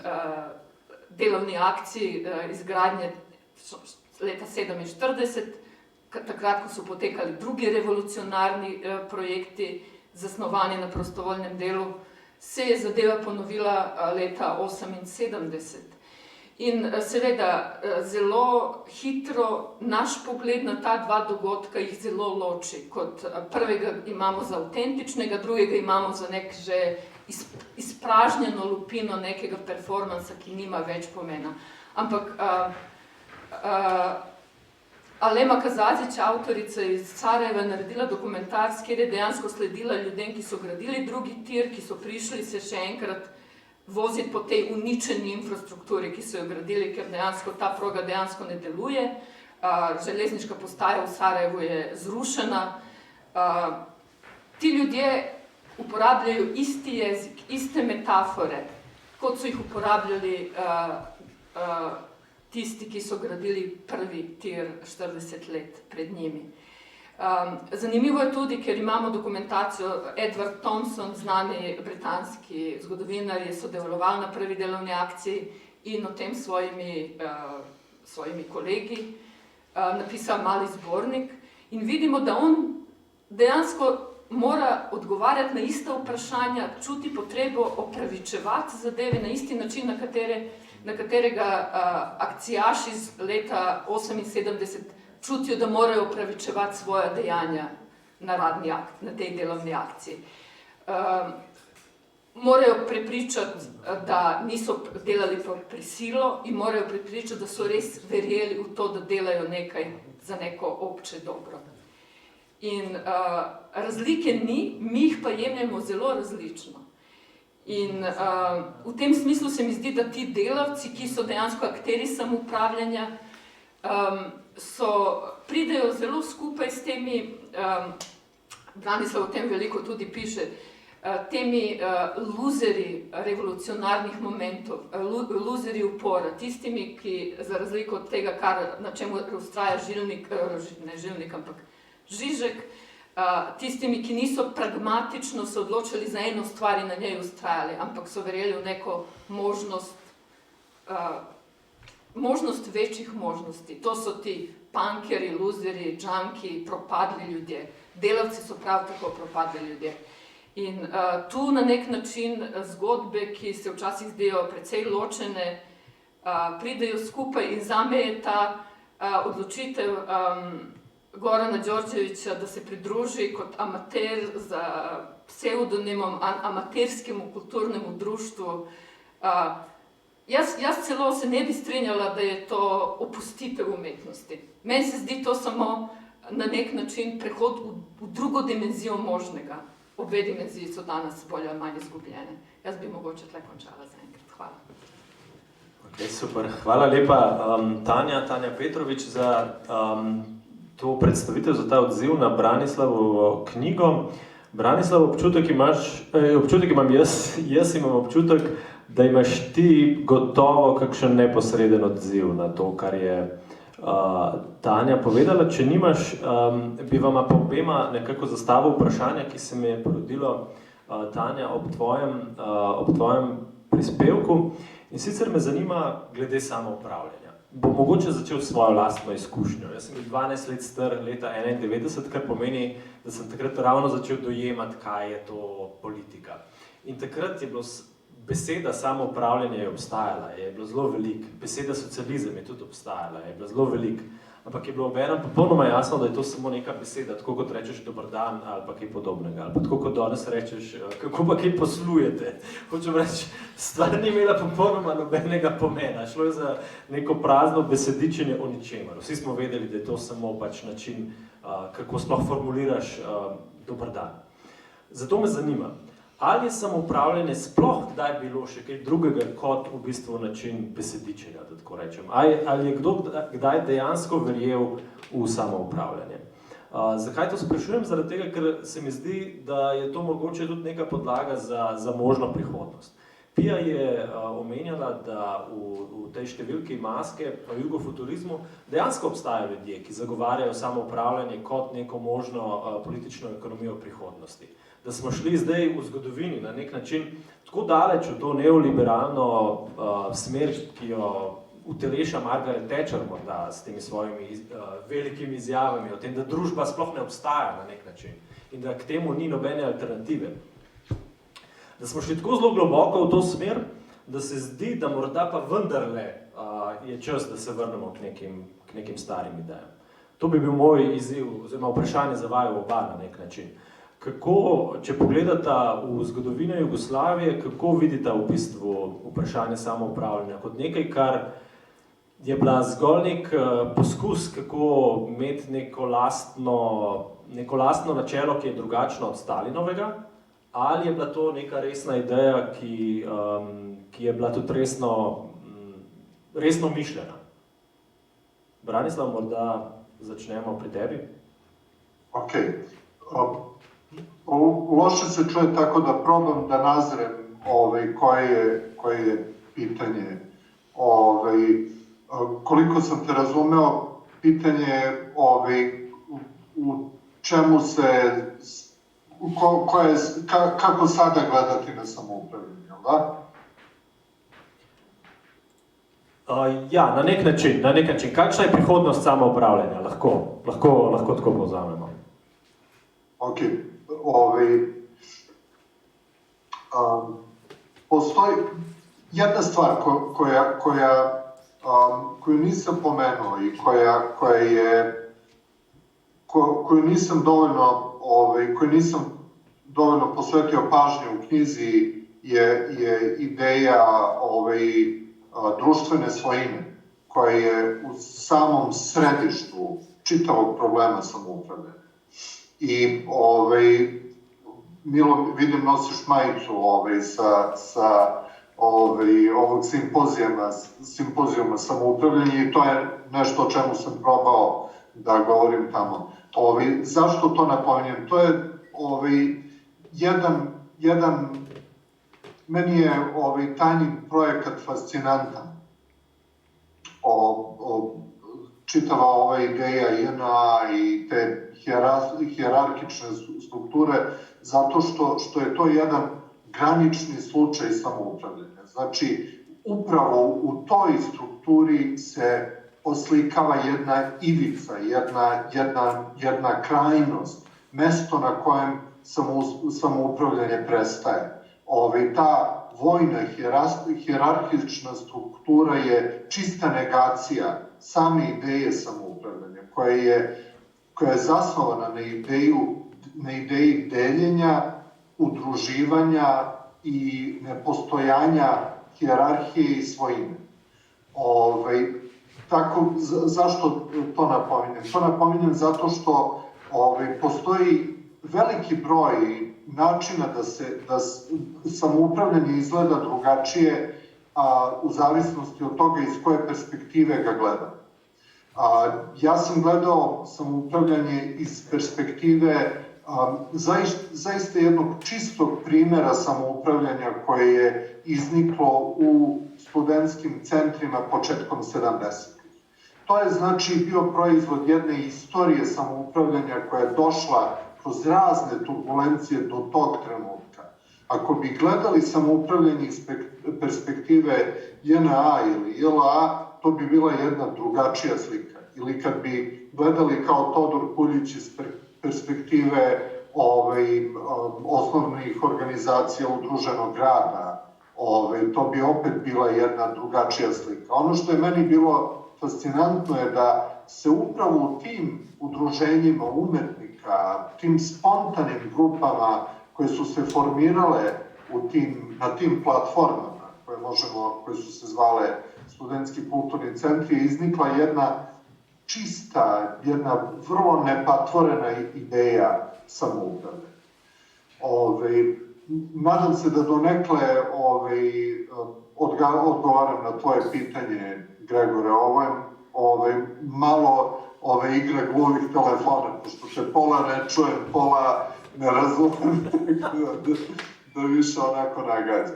delovni akciji izgradnje leta 1947, takrat, ko so potekali drugi revolucionarni projekti, zasnovani na prostovoljnem delu, se je zadeva ponovila leta 1978. In seveda zelo hitro naš pogled na ta dva dogodka jih zelo loči. Kot prvega imamo za avtentičnega, drugega imamo za nek že izpražnjeno lupino nekega performansa, ki nima več pomena. Ampak Alema Kazazić, avtorica iz Sarajeva, naredila dokumentarc, kjer je dejansko sledila ljudem, ki so gradili drugi tir, ki so prišli se še enkrat voziti po tej uničeni infrastrukturi, ki so jo gradili, ker dejansko ta proga dejansko ne deluje. Železniška postaja v Sarajevu je zrušena. Ti ljudje uporabljajo isti jezik, iste metafore, kot so jih uporabljali tisti, ki so gradili prvi tir 40 let pred njimi. Zanimivo je tudi, ker imamo dokumentacijo, Edward Thompson, znani britanski zgodovinar, je sodeloval na prvi delovni akciji in o tem svojimi kolegi napisal mali zbornik. In vidimo, da on dejansko mora odgovarjati na ista vprašanja, čuti potrebo opravičevati zadeve na isti način, na katerega akcijaši iz leta 1978 čutijo, da morajo opravičevati svoja dejanja na tej delovni akciji. Morajo prepričati, da niso delali po prisilo in morajo prepričati, da so res verjeli v to, da delajo nekaj za neko obče dobro. In razlike ni, mi jih pa jemljemo zelo različno. In v tem smislu se mi zdi, da ti delavci, ki so dejansko akteri samoupravljanja, pridejo zelo skupaj s temi, Branislav o tem veliko tudi piše, temi luzeri revolucionarnih momentov, luzeri upora, tistimi, ki za razliko od tega, na čemu ustraja Žižek, tistimi, ki niso pragmatično se odločili za eno stvar in na njej ustrajali, ampak so verjeli v neko možnost večjih možnosti. To so ti punkeri, luzeri, džanki, propadli ljudje. Delavci so prav tako propadli ljudje. In tu na nek način zgodbe, ki se včasih zdijo precej ločene, pridejo skupaj in zame je ta odločitev Gorana Đorđevića, da se pridruži kot amater z pseudonimom amaterskemu kulturnemu društvu. Jaz celo se ne bi strinjala, da je to opustitev umetnosti. Meni se zdi to samo na nek način prehod v drugo dimenzijo možnega. Obe dimenziji so danes bolj ali manj izgubljene. Jaz bi mogoče tle končala zaenkrat. Hvala. Ok, super. Hvala lepa, Tanja Petrovič, za to predstavitev, za ta odziv na Branislavovo knjigo. Branislav, občutek imam jaz imam občutek, da imaš ti gotovo kakšen neposreden odziv na to, kar je Tanja povedala. Če nimaš, bi vama pa obema nekako zastavil vprašanje, ki se mi je porodilo, Tanja, ob tvojem prispevku. In sicer me zanima glede samoupravljanja. Bom mogoče začel svojo lastno izkušnjo. Jaz sem bil 12 let star, leta 91, kar pomeni, da sem takrat ravno začel dojemati, kaj je to politika. In takrat je bilo beseda samoupravljanje je obstajala, je bilo zelo veliko. Beseda socializem je tudi obstajala, je bilo zelo veliko. Ampak je bilo obenem popolnoma jasno, da je to samo neka beseda, tako kot rečeš dober dan ali pa kaj podobnega. Ali pa tako kot danes rečeš, kako pa kaj poslujete. Hočem reči, stvar ni imela popolnoma nobenega pomena. Šlo je za neko prazno besedičenje o ničemer. Vsi smo vedeli, da je to samo pač način, kako sploh formuliraš dober dan. Zato me zanima, ali je samoupravljanje sploh kdaj bilo še kaj drugega kot v bistvu način besedičenja, da tako rečem? Ali je kdo kdaj dejansko verjel v samoupravljanje? Zakaj to sprašujem? Zaradi tega, ker se mi zdi, da je to mogoče tudi neka podlaga za možno prihodnost. Pia je omenjala, da v tej številki Maske o jugofuturizmu dejansko obstajajo ljudje, ki zagovarjajo samoupravljanje kot neko možno politično ekonomijo prihodnosti. Da smo šli zdaj v zgodovini na nek način tako daleč v to neoliberalno smer, ki jo uteleša Margaret Thatcher morda s temi svojimi velikimi izjavami o tem, da družba sploh ne obstaja na nek način in da k temu ni nobene alternative. Da smo šli tako zelo globoko v to smer, da se zdi, da morda pa vendarle je čas, da se vrnemo k nekim starim idejam. To bi bil moj izziv, oziroma vprašanje za vaju oba na nek način. Kako, če pogledata v zgodovino Jugoslavije, kako vidita v bistvu vprašanje samoupravljanja kot nekaj, kar je bila zgolj nek poskus, kako imeti neko lastno načelo, ki je drugačno od Stalinovega, ali je bila to neka resna ideja, ki je bila tudi resno mišljena? Branislav, morda začnemo pri tebi? Ok. Loše se čuje, tako da probam da nazrem koje je pitanje. Koliko sam te razumeo, pitanje je u čemu se, kako sada gledati na samoupravljanje, da? Ja, na nek način. Kakšna je prihodnost samoupravljanja? Lahko tako povzamemo. Ok. Postoji jedna stvar koju nisam pomenuo i koju nisam dovoljno posvetio pažnje u knjizi je ideja društvene svojine koja je u samom središtu čitavog problema samoupravljanja. I Milo, vidim nosiš majicu sa ovog simpozijuma samoupravljanja i to je nešto o čemu sam probao da govorim tamo. Zašto to napominjem? To je meni je tajni projekat fascinantan. Čitava ova ideja JNA i te hijerarhične strukture, zato što je to jedan granični slučaj samoupravljanja. Znači, upravo u toj strukturi se oslikava jedna ivica, jedna krajnost, mesto na kojem samoupravljanje prestaje. Ta vojna hijerarhična struktura je čista negacija same ideje samoupravljanja, koja je zasnovana na ideji deljenja, udruživanja i nepostojanja hijerarhije i svojine. Zašto to napominjem? To napominjem zato što postoji veliki broj načina da samoupravljanje izgleda drugačije u zavisnosti od toga iz koje perspektive ga gledam. Ja sam gledao samoupravljanje iz perspektive zaista jednog čistog primjera samoupravljanja koje je izniklo u studentskim centrima početkom 70-ih. To je znači bio proizvod jedne istorije samoupravljanja koja je došla kroz razne turbulencije do tog trenutka. Ako bi gledali samoupravljanje iz perspektive JNA ili JLA, to bi bila jedna drugačija slika. Ili kad bi gledali kao Todor Puljić iz perspektive osnovnih organizacija udruženog rada, to bi opet bila jedna drugačija slika. Ono što je meni bilo fascinantno je da se upravo u tim udruženjima umetnika, tim spontanim grupama koje su se formirale na tim platformama, koje su se zvale studentski kulturni centri, iznikla jedna čista, jedna vrlo nepatvorena ideja samouprave. Nadam se da donekle odgovaram na tvoje pitanje, Gregore. Ovo je malo igre gluvih telefona, pošto te pola ne čujem, pola ne razumem, da više onako nagađam.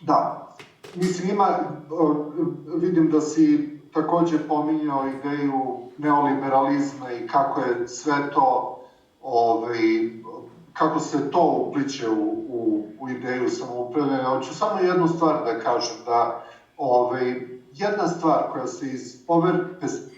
Da, mislim, vidim da si takođe pominjao ideju neoliberalizma i kako je sve to, kako se to upliće u ideju samoupravljanja. Hoću samo jednu stvar da kažem, da jedna stvar koja se iz ove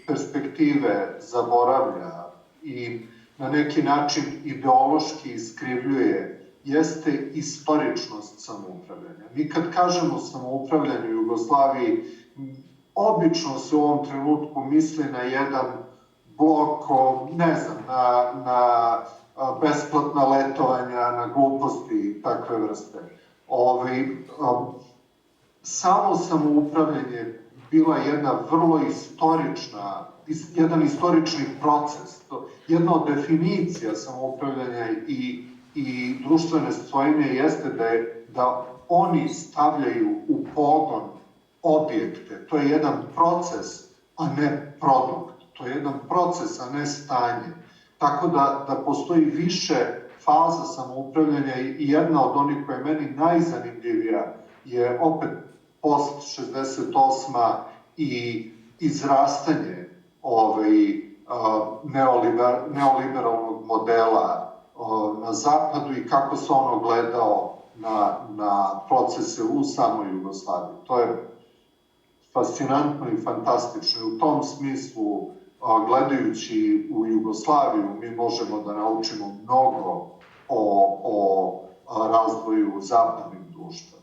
perspektive zaboravlja i na neki način ideološki iskrivljuje, jeste istoričnost samoupravljanja. Mi kad kažemo samoupravljanje u Jugoslaviji, obično se u ovom trenutku misli na jedan blok, ne znam, na besplatna letovanja, na gluposti i takve vrste. Samo samoupravljanje bila jedna vrlo jedan istorični proces. Jedna od definicija samoupravljanja i društvene svojine jeste da oni stavljaju u pogon objekte. To je jedan proces, a ne produkt. To je jedan proces, a ne stanje. Tako da postoji više faza samoupravljanja i jedna od onih koja je meni najzanimljivija je opet post 68. i izrastanje neoliberalnog modela na zapadu i kako se ono gledao na procese u samoj Jugoslaviji. To je fascinantno i fantastično. I u tom smislu, gledajući u Jugoslaviju, mi možemo da naučimo mnogo o razvoju zapadnih društva.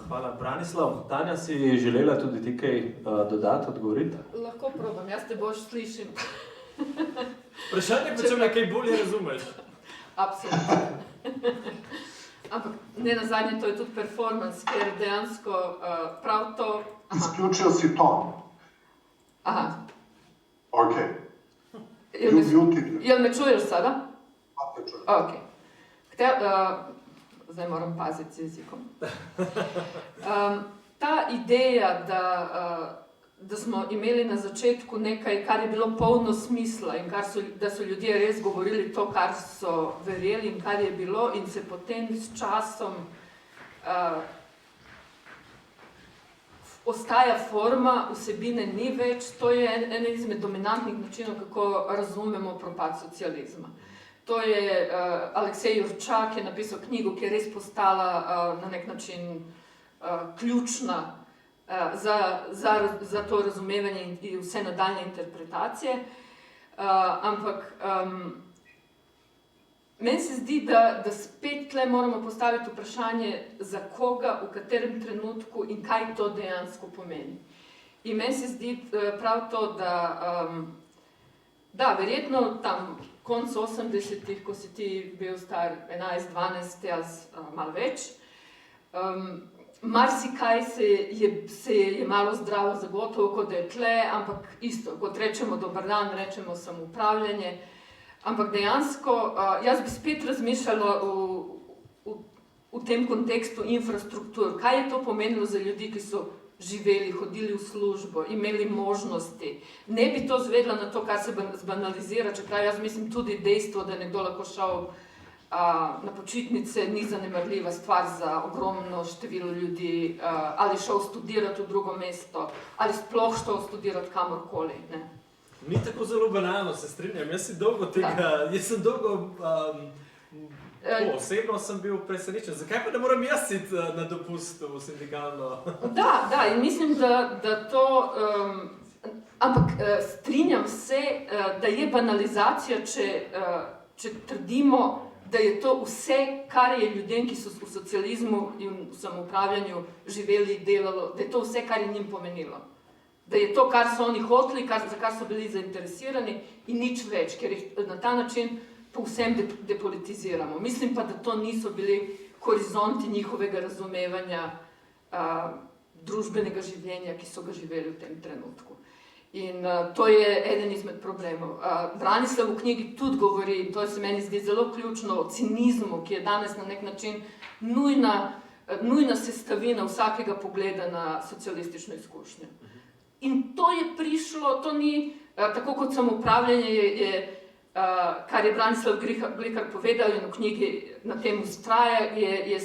Hvala, Branislav. Tanja, si želela tudi ti kaj dodati, odgovoriti? Lahko probam, jaz te boš slišim. Vprašanje pa, če me kaj bolje razumeš. Absolutno. Ampak ne nazadnje, to je tudi performans, ker dejansko prav to... Izključil si ton. Aha. Ok. Jel me čuješ sada? Pa te čujem. Ok. Zdaj moram paziti z jezikom. Ta ideja, da smo imeli na začetku nekaj, kar je bilo polno smisla in da so ljudje res govorili to, kar so verjeli in kar je bilo, in se potem s časom ostaja forma, vsebine ni več. To je en izmed dominantnih načinov, kako razumemo propad socializma. To je Aleksej Jurčak, je napisal knjigo, ki je res postala na nek način ključna za to razumevanje in vse nadaljne interpretacije. Ampak meni se zdi, da spet tle moramo postaviti vprašanje, za koga, v katerem trenutku in kaj to dejansko pomeni. In meni se zdi prav to, da verjetno tam konc 80-ih, ko si ti bil star 11-12, jaz malo več, marsikaj se je malo zdravo zagotovo, kot da je tle, ampak isto, kot rečemo dober dan, rečemo samoupravljanje. Ampak dejansko, jaz bi spet razmišljala v tem kontekstu infrastruktur. Kaj je to pomenilo za ljudi, ki so živeli, hodili v službo, imeli možnosti? Ne bi to zvedla na to, kar se zbanalizira, čeprav jaz mislim tudi dejstvo, da je nekdo lahko šel na počitnice, ni zanemarljiva stvar za ogromno število ljudi, ali šel študirati v drugo mesto, ali sploh šel študirati kamorkoli, ne. Ni tako zelo banalno, se strinjam. Jaz sem dolgo osebno sem bil presenečen. Zakaj pa ne moram jaz iti na dopust v sindikalno? Da, in mislim, da to... Ampak strinjam se, da je banalizacija, če trdimo, da je to vse, kar je ljudem, ki so v socializmu in v samoupravljanju živeli, delalo, da je to vse, kar je njim pomenilo. Da je to, kar so oni hoteli, za kar so bili zainteresirani in nič več, ker jih na ta način povsem depolitiziramo. Mislim pa, da to niso bili horizonti njihovega razumevanja družbenega življenja, ki so ga živeli v tem trenutku. In to je eden izmed problemov. Branislav v knjigi tudi govori, in to se meni zdi zelo ključno, o cinizmu, ki je danes na nek način nujna sestavina vsakega pogleda na socialistično izkušnjo. In to je prišlo, to ni, tako kot samoupravljanje, kar je Branislav Glikar povedal in v knjigi na tem vztraja, je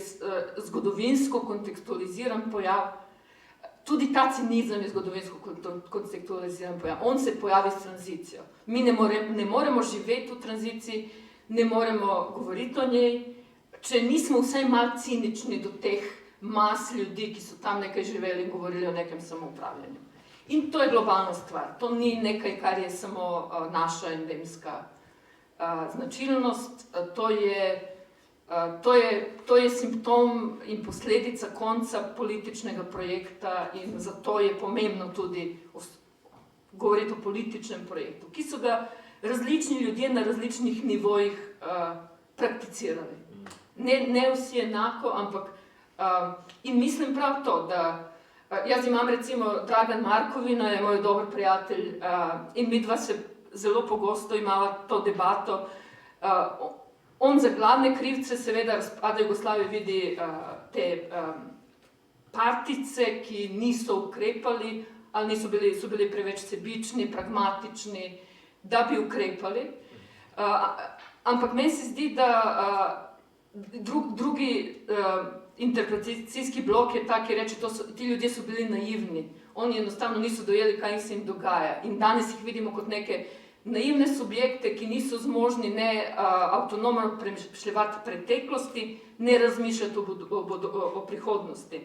zgodovinsko kontekstualiziran pojav. Tudi ta cinizem je zgodovinsko kontekstualiziran pojav. On se pojavi s tranzicijo. Mi ne moremo živeti v tranziciji, ne moremo govoriti o njej, če nismo vsaj malo cinični do teh mas ljudi, ki so tam nekaj živeli in govorili o nekem samoupravljanju. In to je globalna stvar. To ni nekaj, kar je samo naša endemska značilnost. To je simptom in posledica konca političnega projekta in zato je pomembno tudi govoriti o političnem projektu, ki so ga različni ljudje na različnih nivojih prakticirali. Ne vsi enako, ampak in mislim prav to, da jaz imam recimo Dragan Markovina, je moj dober prijatelj in midva se zelo pogosto imava to debato. On za glavne krivce seveda razpada Jugoslavije vidi te partice, ki niso ukrepali ali so bili preveč sebični, pragmatični, da bi ukrepali. Ampak meni se zdi, da drugi interpretacijski blok je tak, ki reče, ti ljudje so bili naivni. Oni enostavno niso dojeli, kaj se jim dogaja. In danes jih vidimo kot neke naivne subjekte, ki niso zmožni ne avtonomno premešljevati preteklosti, ne razmišljati o prihodnosti.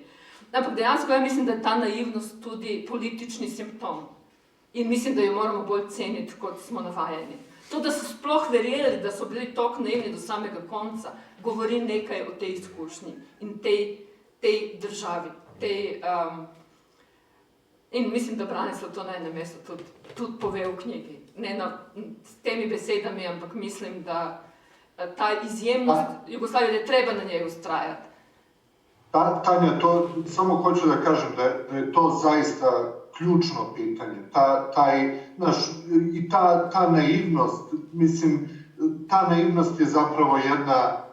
Ampak dejansko ja mislim, da je ta naivnost tudi politični simptom. In mislim, da jo moramo bolj ceniti, kot smo navajeni. To, da so sploh verjeli, da so bili toliko naivni do samega konca, govori nekaj o tej izkušnji in tej državi. In mislim, da Branislav to na enem mestu tudi pove v knjigi. Ne s temi besedami, ampak mislim, da ta izjemnost Jugoslavije, da je treba na njej ustrajati. Tanja, to samo hoću da kažem da je to zaista ključno pitanje. Ta naivnost, mislim, ta naivnost je zapravo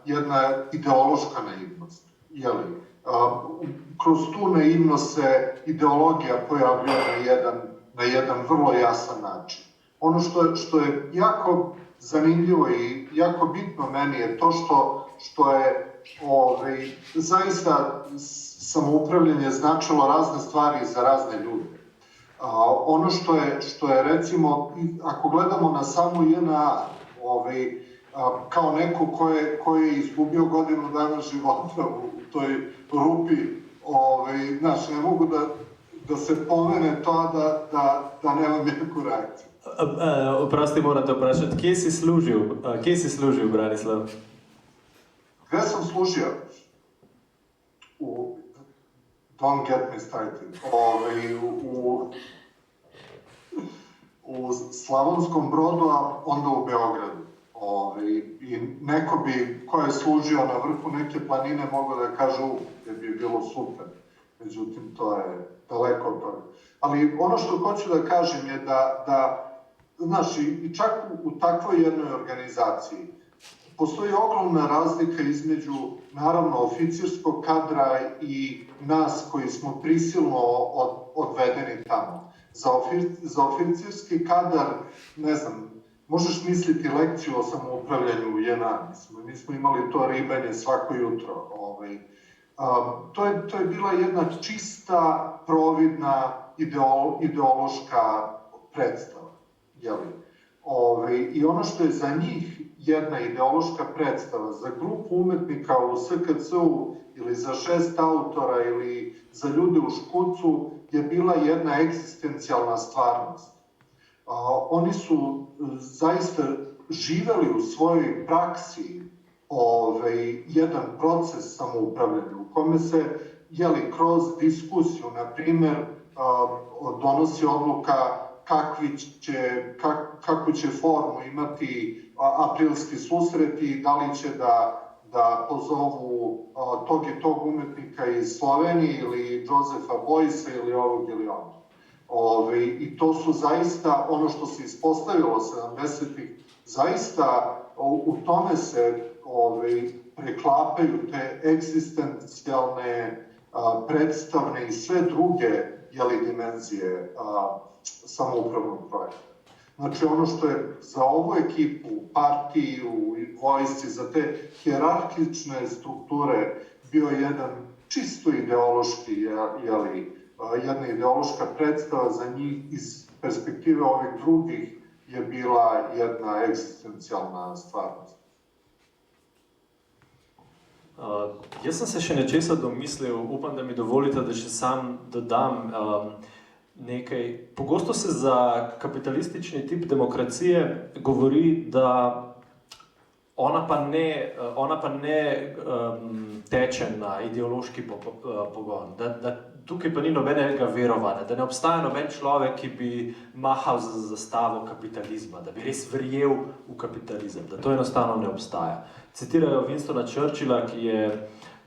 jedna ideološka naivnost, jeli? Kroz tu naivnost se ideologija pojavljuje na jedan vrlo jasan način. Ono što je jako zanimljivo i jako bitno meni je to što je zaista samoupravljanje značilo razne stvari za razne ljude. Ono što je recimo, ako gledamo na samu JNA, kao neko ko je izgubio godinu dana života u toj rupi, znaš, ne mogu da se pomene to da nemam neku reakciju. Oprosti, moram te vprašati, kje si služil, Branislav? Gde sam služio? Don't get me started. U Slavonskom Brodu, a onda u Beogradu. I neko bi, ko je služio na vrhu neke planine, mogao da kaže gde bi bilo super. Međutim, to je daleko od toga. Ali ono što hoću da kažem je da znaš, i čak u takvoj jednoj organizaciji postoji ogromna razlika između, naravno, oficirskog kadra i nas koji smo prisilno odvedeni tamo. Za oficirski kadar, ne znam, možeš misliti lekciju o samoupravljanju u JNA, mi smo imali to ribanje svako jutro. To je bila jedna čista, providna, ideološka predstava, jeli? I ono što je za njih jedna ideološka predstava, za grupu umetnika u SKC-u ili za 6 autora ili za ljude u Škucu je bila jedna egzistencijalna stvarnost. Oni su zaista živeli u svojoj praksi jedan proces samoupravljanja u kome se, kroz diskusiju, na primer, donosi odluka kakvu će formu imati aprilski susret i da li će da pozovu tog i tog umetnika iz Slovenije ili Josefa Bojsa ili ovog ili onog. I to su zaista, ono što se ispostavilo 70-ih, zaista u tome se preklapaju te egzistencijalne, predstavne i sve druge dimenzije samoupravnog projekta. Znači, ono što je za ovu ekipu, partiji, u vojsci, za te hijerarhične strukture bio jedan čisto ideološki, jedna ideološka predstava, za njih iz perspektive ovih drugih je bila jedna egzistencijalna stvarnost. Jaz sem se še nečesa domislil, upam, da mi dovolite, da še sam dodam nekaj. Pogosto se za kapitalistični tip demokracije govori, da ona pa ne teče na ideološki pogon, da tukaj pa ni nobenega verovanja, da ne obstaja noben človek, ki bi mahal za zastavo kapitalizma, da bi res verjel v kapitalizem, da to enostavno ne obstaja. Citirajo Winstona Churchilla,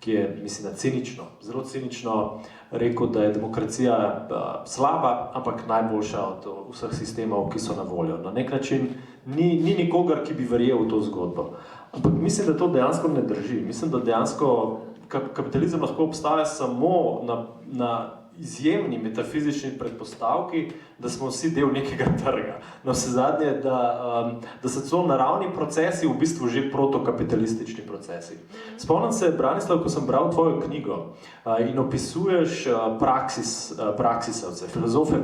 ki je, mislim, cinično, zelo cinično rekel, da je demokracija slaba, ampak najboljša od vseh sistemov, ki so na voljo. Na nek način ni nikogar, ki bi verjel v to zgodbo. Ampak mislim, da to dejansko ne drži. Mislim, da dejansko kapitalizem lahko obstaja samo na izjemni metafizični predpostavki, da smo vsi del nekega trga. Na vse zadnje, da so celo naravni procesi v bistvu že protokapitalistični procesi. Spomnim se, Branislav, ko sem bral tvojo knjigo in opisuješ praksisovce, filozofe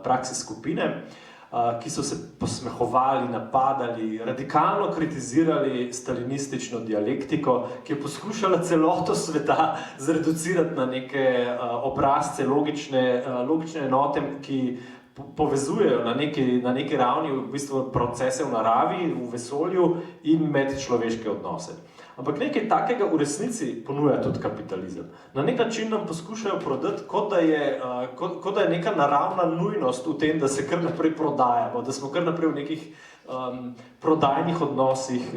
praksis skupine, ki so se posmehovali, napadali, radikalno kritizirali stalinistično dialektiko, ki je poskušala celoto sveta zreducirati na neke obrazce, logične enote, ki povezujejo na neki ravni v bistvu procese v naravi, v vesolju in medčloveške odnose. Ampak nekaj takega v resnici ponuja tudi kapitalizem. Na nek način nam poskušajo prodati, kot da je neka naravna nujnost v tem, da se kar naprej prodajamo, da smo kar naprej v nekih prodajnih odnosih,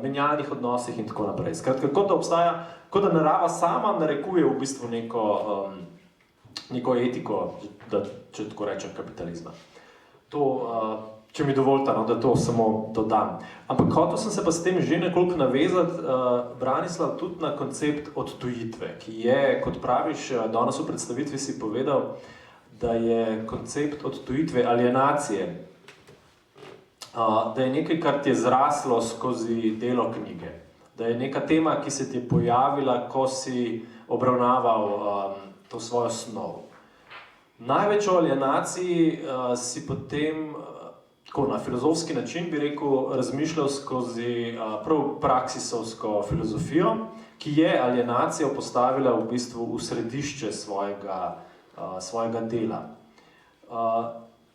menjalnih odnosih in tako naprej. Skratka, kot da narava sama narekuje v bistvu neko etiko, da, če tako rečem, kapitalizma. To, če mi dovolite, no, da to samo dodam. Ampak hotel sem se pa s tem že nekoliko navezati, Branislav, tudi na koncept odtujitve, ki je, kot praviš, danes v predstavitvi si povedal, da je koncept odtujitve, alienacije, da je nekaj, kar ti je zraslo skozi delo knjige, da je neka tema, ki se ti je pojavila, ko si obravnaval to svojo snov. Največ o alienaciji si potem, tako na filozofski način bi rekel, razmišljal skozi prav praksisovsko filozofijo, ki je alienacijo postavila v bistvu v središče svojega dela.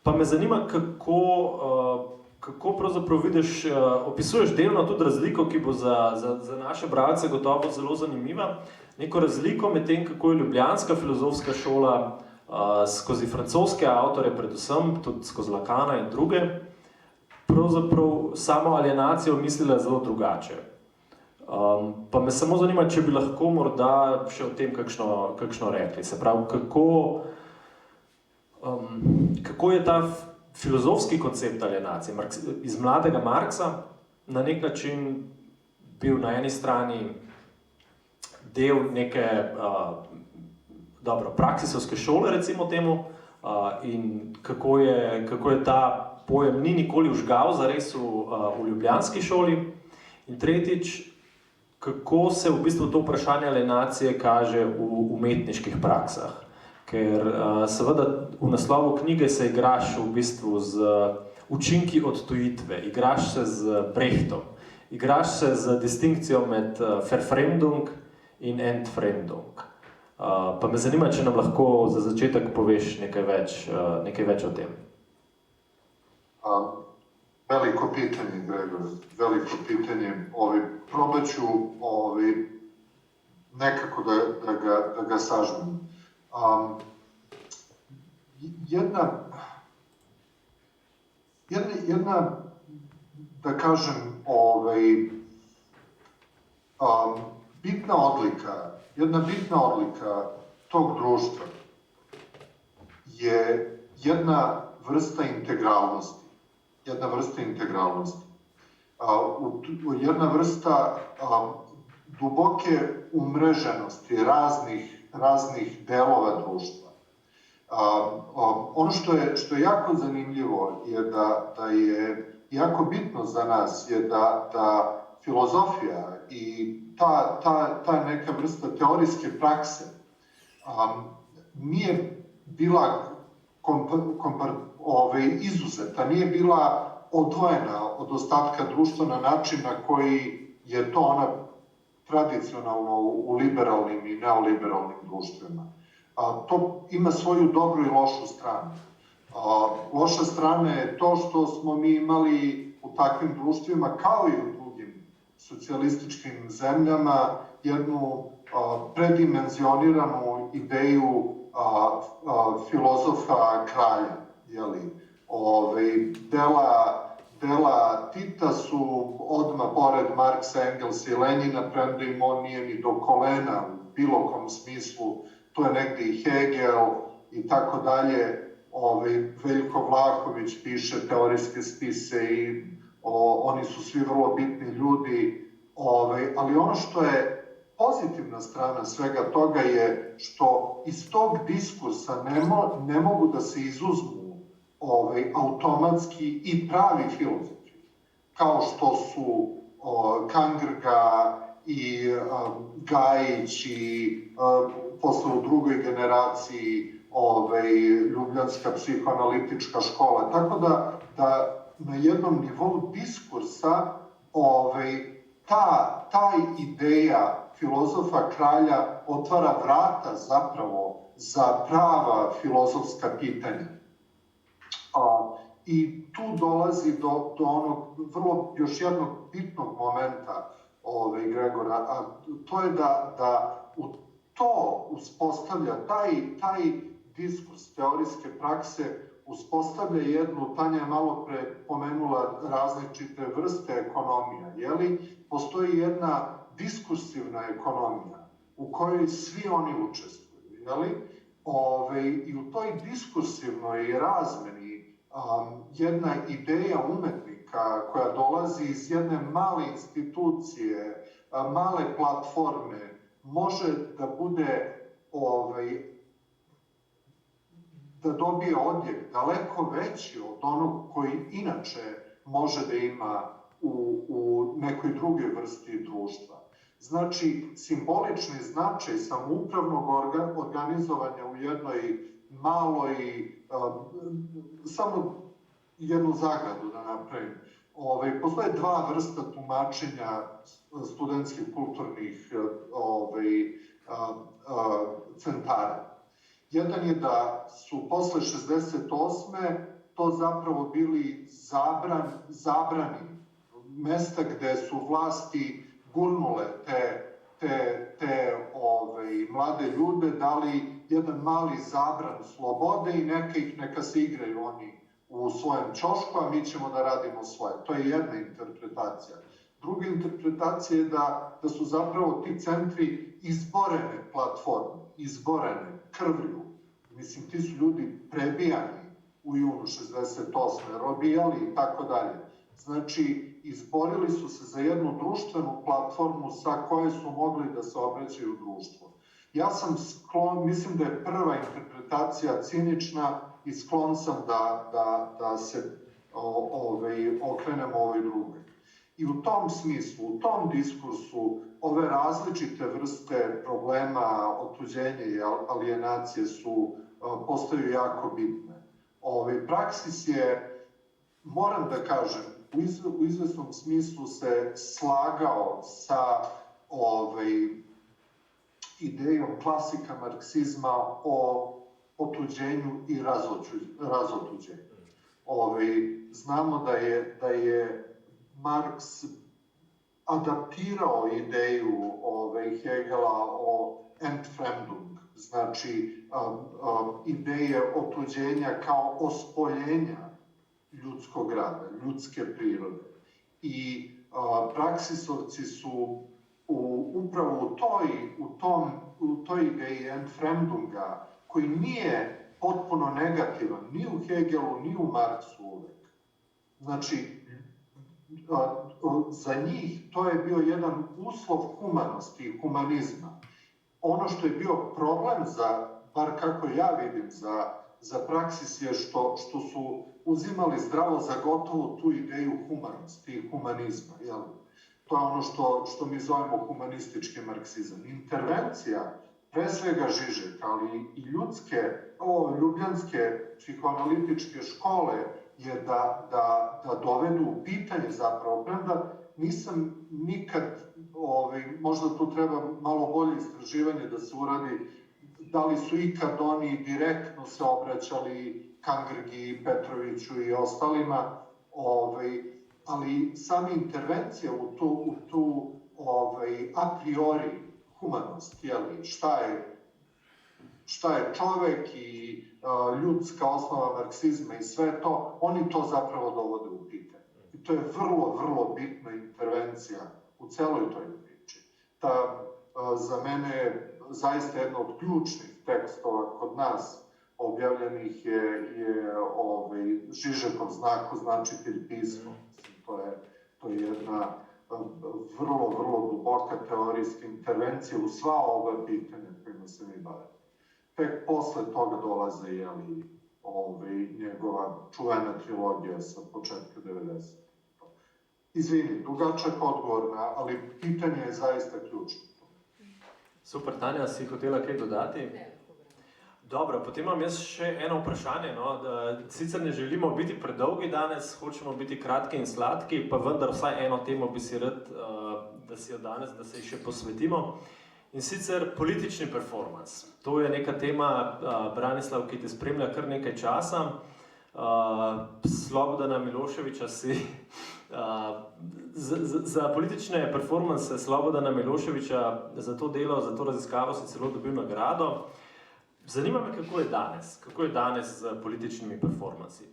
Pa me zanima, kako pravzaprav vidiš, opisuješ delno tudi razliko, ki bo za naše bralce gotovo zelo zanimiva, neko razliko med tem, kako je ljubljanska filozofska šola skozi francoske avtore, predvsem tudi skozi Lacana in druge, pravzaprav samo alienacijo mislila zelo drugače. Pa me samo zanima, če bi lahko morda še o tem kakšno rekli. Se pravi, kako je ta filozofski koncept alienacije iz mladega Marxa na nek način bil na eni strani del neke praksisovske šole, recimo temu, in kako je ta pojem ni nikoli vžgal zares v ljubljanski šoli. In tretjič, kako se v bistvu to vprašanje alienacije kaže v umetniških praksah. Ker seveda v naslovu knjige se igraš v bistvu z učinki odtujitve, igraš se z Brechtom, igraš se z distinkcijo med Verfremdung in Entfremdung. Pa me zanima, če nam lahko za začetek poveš nekaj več o tem. Veliko pitanje, Gregor, veliko pitanje. Probaću nekako da ga sažmem. Jedna, da kažem, jedna bitna odlika tog društva je jedna vrsta integralnosti. Jedna vrsta duboke umreženosti raznih delova društva. Ono što je jako zanimljivo je da je jako bitno za nas je da filozofija i ta neka vrsta teorijske prakse nije bila izuzeta, nije bila odvojena od ostatka društva na način na koji je to ona tradicionalno u liberalnim i neoliberalnim društvima. To ima svoju dobru i lošu stranu. Loša strana je to što smo mi imali u takvim društvima, kao i u drugim socijalističkim zemljama, jednu predimenzioniranu ideju filozofa kralja. Dela Tita su odmah pored Marksa, Engelsa i Lenjina, premda im on nije ni do kolena u bilo kom smislu, to je negde i Hegel i tako dalje. Veljko Vlahović piše teorijske spise i oni su svi vrlo bitni ljudi, ali ono što je pozitivna strana svega toga je što iz tog diskursa ne mogu da se izuzmu automatski i pravi filozofi, kao što su Kangrga i Gajić i posle u drugoj generaciji ljubljanska psihoanalitička škola. Tako da na jednom nivou diskursa ta ideja filozofa kralja otvara vrata zapravo za prava filozofska pitanja. I tu dolazi do onog vrlo još jednog bitnog momenta, Gregora, a to je da u to uspostavlja, taj diskurs teorijske prakse uspostavlja jednu, Tanja je malo pre pomenula različite vrste ekonomija, postoji jedna diskursivna ekonomija u kojoj svi oni učestvuju, I u toj diskursivnoj razmeni jedna ideja umetnika koja dolazi iz jedne male institucije, male platforme, može da bude, da dobije odjek daleko veći od onog koji inače može da ima u nekoj drugoj vrsti društva. Znači, simbolični značaj samoupravnog organizovanja u jednoj maloj, samo jednu zagradu da napravim. Postoje dva vrsta tumačenja studentskih kulturnih centara. Jedan je da su posle 68. to zapravo bili zabrani mesta gde su vlasti gurnule te mlade ljude, dali jedan mali zabran slobode i neka se igraju oni u svojem ćošku, a mi ćemo da radimo svoje. To je jedna interpretacija. Druga interpretacija je da su zapravo ti centri izborene platforme, izborene krvlju. Mislim, ti su ljudi prebijani u junu 68. robijali i tako dalje. Znači, izborili su se za jednu društvenu platformu sa koje su mogli da se obraćaju društvu. Ja sam sklon, mislim da je prva interpretacija cinična i sklon sam da se okrenemo ovoj drugoj. I u tom smislu, u tom diskursu, ove različite vrste problema, otuđenja i alijenacije postaju jako bitne. Praksis je, moram da kažem, u izvesnom smislu se slagao sa idejom klasika marksizma o otuđenju i razotuđenju. Znamo da je Marks adaptirao ideju Hegela o Entfremdung, znači ideje otuđenja kao ospoljenja ljudskog rada, ljudske prirode. I praksisovci su upravo u toj ideji Entfremdunga, koji nije potpuno negativan, ni u Hegelu, ni u Marksu uvek. Znači, za njih to je bio jedan uslov humanosti i humanizma. Ono što je bio problem bar kako ja vidim, za praksis je što su uzimali zdravo za gotovo tu ideju humanosti i humanizma. To je ono što mi zovemo humanistički marksizam. Intervencija, pre svega Žižeka, ali i ljubljanske psihoanalitičke škole je da dovedu u pitanje zapravo, premda nisam nikad, možda tu treba malo bolje istraživanje da se uradi, da li su ikad oni direktno se obraćali Kangrgi, Petroviću i ostalima, ali sama intervencija u tu a priori humanost, šta je čovek i ljudska osnova marksizma i sve to, oni to zapravo dovode u pitanje. I to je vrlo, vrlo bitna intervencija u celoj toj priči. Za mene je zaista jedna od ključnih tekstova kod nas objavljenih je Žižekov znakoznačitelj pismo. To je jedna vrlo, vrlo duboka teorijska intervencija u sva ova pitanja kojima se mi bavimo. Tek posle toga dolaze njegova čuvena trilogija sa početka 90. Izvini, dugačak odgovor, ali pitanje je zaista ključno. Super, Tanja, si hotela kaj dodati? Ne. Dobro, potem imam jaz še eno vprašanje, da sicer ne želimo biti predolgi danes, hočemo biti kratki in sladki, pa vendar vsaj eno temo bi si rad, da si jo danes, da se ji še posvetimo. In sicer politični performance. To je neka tema, Branislav, ki te spremlja kar nekaj časa. Slobodana Miloševića si... Za politične performance Slobodana Miloševića za to delo, za to raziskavo si celo dobil nagrado. Zanima me, kako je danes z političnimi performansi.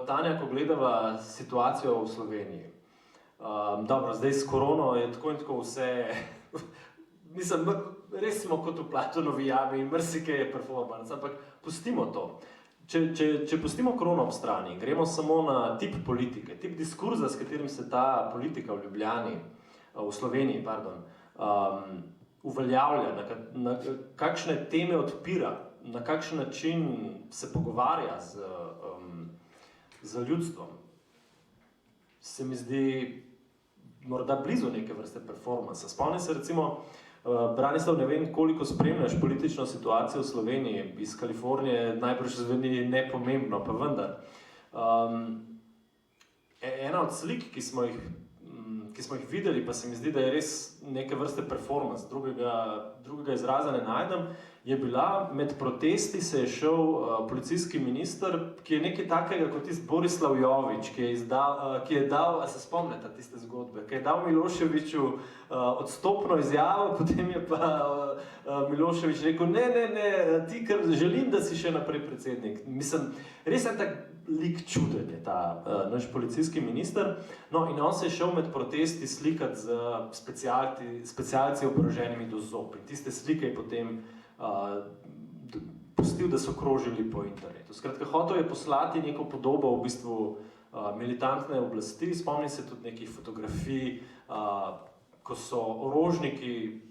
Tanja, ko gledava situacijo v Sloveniji, dobro, zdaj s korono je tako in tako vse, mislim, res smo kot v Platonovi jami in marsikaj je performance, ampak pustimo to. Če pustimo krono ob strani, gremo samo na tip politike, tip diskurza, s katerim se ta politika v Ljubljani, v Sloveniji, uveljavlja, na kakšne teme odpira, na kakšen način se pogovarja z ljudstvom, se mi zdi morda blizu neke vrste performansa. Spomnim se recimo, Branislav, ne vem, koliko spremljaš politično situacijo v Sloveniji, iz Kalifornije najbrž zveni nepomembno, pa vendar. Ena od slik, ki smo jih videli, pa se mi zdi, da je res neke vrste performance, drugega izraza ne najdem, je bila, med protesti se je šel policijski minister, ki je nekaj takega kot tisti Borislav Jović, ki je dal, a se spomnite tiste zgodbe, ki je dal Miloševiću odstopno izjavo, potem je pa Milošević rekel, ne, ti, ker želim, da si še naprej predsednik. Mislim, res je tak lik čuden je ta naš policijski minister, no in on se je šel med protesti slikati z specialci oboroženimi do zob in tiste slike je potem pustil, da so krožili po internetu. Skratka, hotel je poslati neko podobo v bistvu militantne oblasti, spomnim se tudi nekih fotografij, ko so orožniki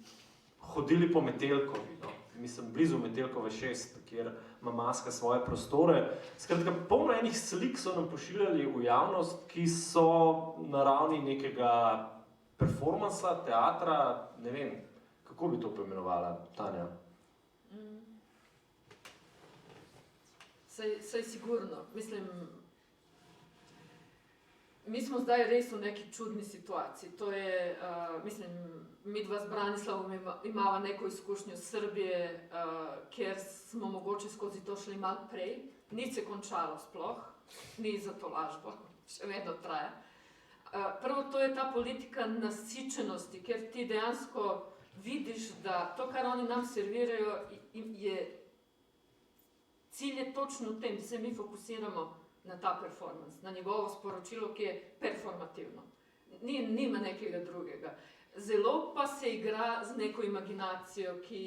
hodili po Metelkovi, no? Mislim, blizu Metelkove 6, kjer ima Maska svoje prostore. Skratka, polno enih slik so nam pošiljali v javnost, ki so na ravni nekega performansa, teatra, ne vem, kako bi to poimenovala, Tanja? Saj sigurno. Mislim, mi smo zdaj res v neki čudni situaciji. To je, mislim, mi dva z Branislavom imava neko izkušnjo Srbije, kjer smo mogoče skozi to šli malo prej. Ni se končalo sploh, ni za to lažbo, še vedno traja. Prvo, to je ta politika nasičenosti, kjer ti dejansko vidiš, da to, kar oni nam servirajo, cilj je točno v tem, da se mi fokusiramo na ta performance, na njegovo sporočilo, ki je performativno. Nima nekega drugega. Zelo pa se igra z neko imaginacijo, ki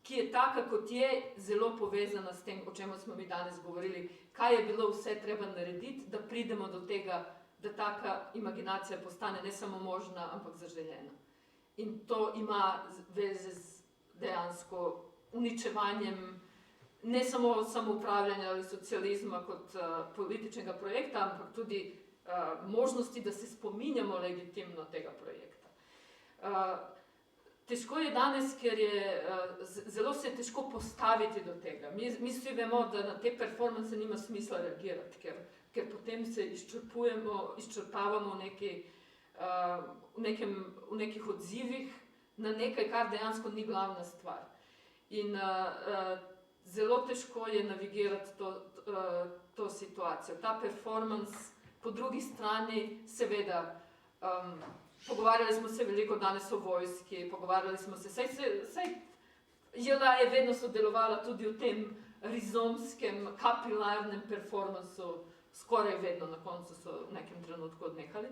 je taka, kot je, zelo povezana s tem, o čem smo mi danes govorili, kaj je bilo vse treba narediti, da pridemo do tega, da taka imaginacija postane ne samo možna, ampak zaželjena. In to ima veze z dejansko uničevanjem ne samo samoupravljanja ali socializma kot političnega projekta, ampak tudi možnosti, da se spominjamo legitimno tega projekta. Težko je danes, ker zelo se je težko postaviti do tega. Mi vsi vemo, da na te performance nima smisla reagirati, ker potem se izčrpavamo v nekih odzivih na nekaj, kar dejansko ni glavna stvar. In zelo težko je navigirati to situacijo. Ta performance, po drugi strani, seveda, pogovarjali smo se veliko danes o vojski, pogovarjali smo se, saj JLA je vedno sodelovala tudi v tem rizomskem, kapilarnem performansu, skoraj vedno, na koncu so v nekem trenutku odnehali.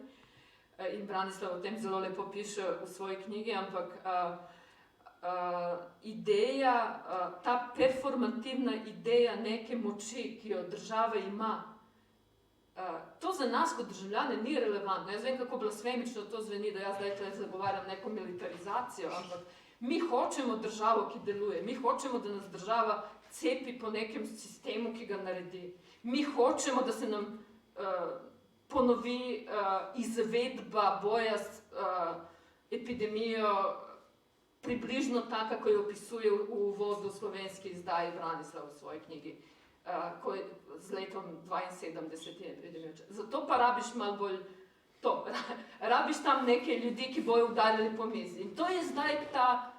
In Branislav o tem zelo lepo piše v svoji knjigi, ampak ideja, ta performativna ideja neke moči, ki jo država ima, to za nas kot državljane ni relevantno. Jaz vem, kako blasfemično to zveni, da jaz zdaj tukaj zagovarjam neko militarizacijo, ampak mi hočemo državo, ki deluje, mi hočemo, da nas država cepi po nekem sistemu, ki ga naredi. Mi hočemo, da se nam ponovi izvedba boja s epidemijo, približno taka, ko jo opisuje v uvodu slovenski izdaji Branislav v svoji knjigi, z letom 72 je epidemijo. Zato pa rabiš malo bolj to, rabiš tam neke ljudi, ki bojo udarili po mizi. In to je zdaj ta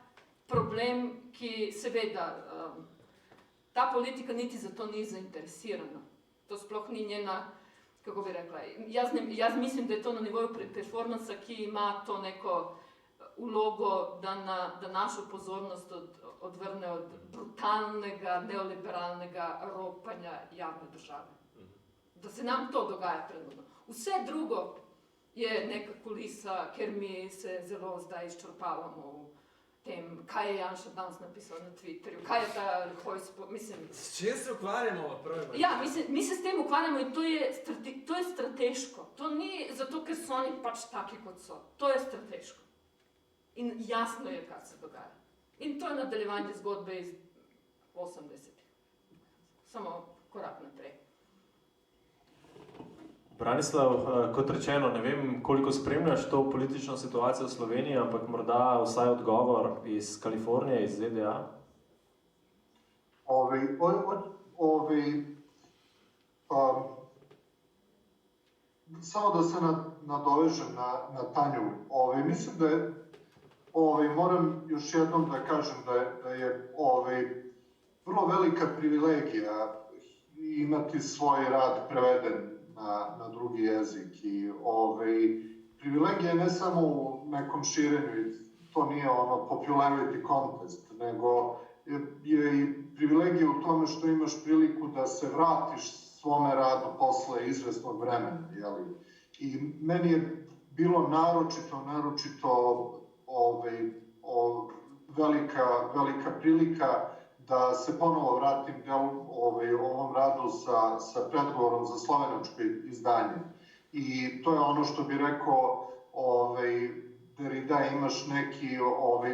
problem, ki seveda, ta politika niti za to ni zainteresirana. To sploh ni njena, kako bi rekla, jaz mislim, da je to na nivoju performansa, ki ima to neko vlogo, da našo pozornost odvrne od brutalnega, neoliberalnega ropanja javne države. Da se nam to dogaja trenutno. Vse drugo je neka kulisa, ker mi se zelo zdaj izčrpavamo tem, kaj je Janša danes napisal na Twitterju, kaj je ta Hojs, mislim... S čim se ukvarjamo, prvi? Ja, mi se s tem ukvarjamo in to je strateško. To ni zato, ker so oni pač taki, kot so. To je strateško. In jasno je, kaj se dogaja. In to je nadaljevanje zgodbe iz 80-ih. Samo korak naprej. Branislav, kot rečeno, ne vem, koliko spremljaš to politično situacijo v Sloveniji, ampak morda vsaj odgovor iz Kalifornije, iz ZDA? Samo da se nadovežem na Tanju. Mislim da je, moram još jednom da kažem da je vrlo velika privilegija imati svoj rad preveden na drugi jezik i privilegija ne samo u nekom širenju, to nije popularity contest, nego je i privilegija u tome što imaš priliku da se vratiš svome radu posle izvesnog vremena, jeli? I meni je bilo naročito velika prilika da se ponovo vratim ovom radu sa predgovorom za slovenačko izdanje. I to je ono što bi rekao Derrida, imaš neki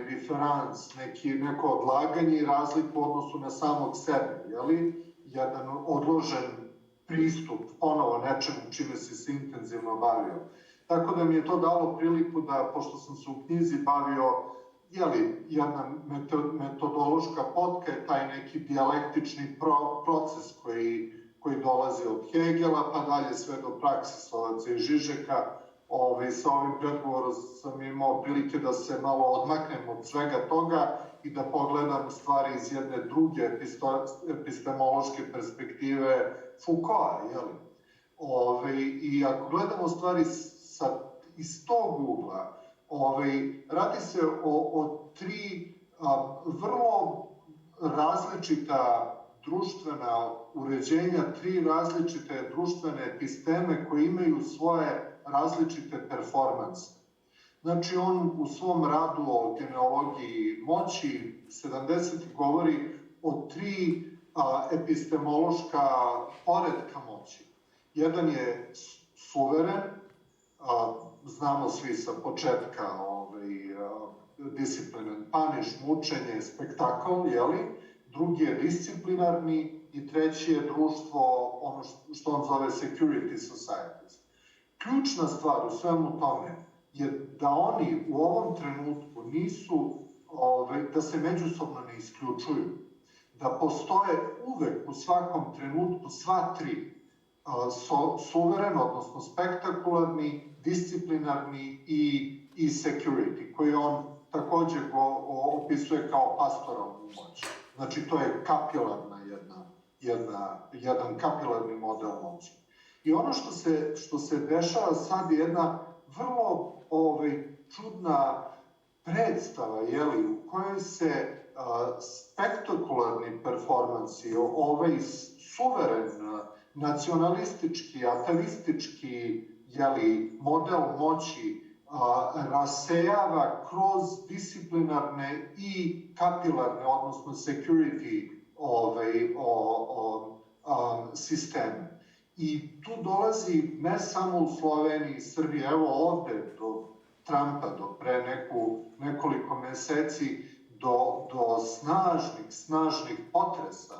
diferans, neko odlaganje i razliku u odnosu na samog sebe, jeli? Jedan odložen pristup ponovo nečemu čime si se intenzivno bavio. Tako da mi je to dalo priliku da, pošto sam se u knjizi bavio, jedna metodološka potka je taj neki dijalektični proces koji dolazi od Hegela, pa dalje sve do Praksisovaca i Žižeka. Sa ovim predgovorom sam imao prilike da se malo odmaknem od svega toga i da pogledam stvari iz jedne druge epistemološke perspektive Foucaulta, I ako gledamo stvari iz tog ugla, radi se o tri vrlo različita društvena uređenja, tri različite društvene episteme koje imaju svoje različite performanse. Znači, on u svom radu o genealogiji moći 70. govori o tri epistemološka poretka moći. Jedan je suveren, znamo svi sa početka discipline and punish, mučenje, spektakl, drugi je disciplinarni i treći je društvo, ono što on zove security societies. Ključna stvar u svemu tome je da oni u ovom trenutku nisu, da se međusobno ne isključuju, da postoje uvek u svakom trenutku sva tri, suveren, odnosno spektakularni, disciplinarni i security, koji on takođe opisuje kao pastoralnu moć. Znači, to je kapilarna jedan kapilarni model moći. I ono što se dešava sad je jedna vrlo čudna predstava, u kojoj se spektakularni performansi, suveren, nacionalistički, ateistički model moći rasejava kroz disciplinarne i kapilarne, odnosno security sisteme. I tu dolazi ne samo u Sloveniji, Srbiji, evo ovde do Trumpa, do pre nekoliko meseci, do snažnih potresa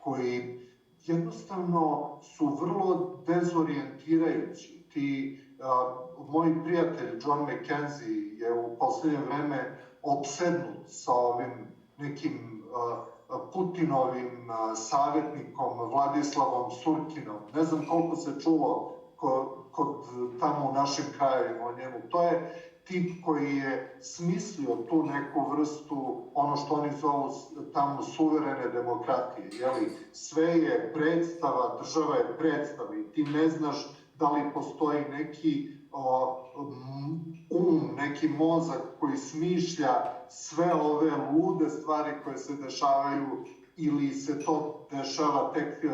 koji jednostavno su vrlo dezorijentirajući. Moj prijatelj John McKenzie je u poslednje vreme opsednut sa ovim nekim Putinovim savjetnikom Vladislavom Surkinom. Ne znam koliko se čulo tamo u našim krajevima o njemu. To je tip koji je smislio tu neku vrstu, ono što oni zovu tamo suverene demokratije. Sve je predstava, država je predstava i ti ne znaš da li postoji neki neki mozak koji smišlja sve ove lude stvari koje se dešavaju ili se to dešava tek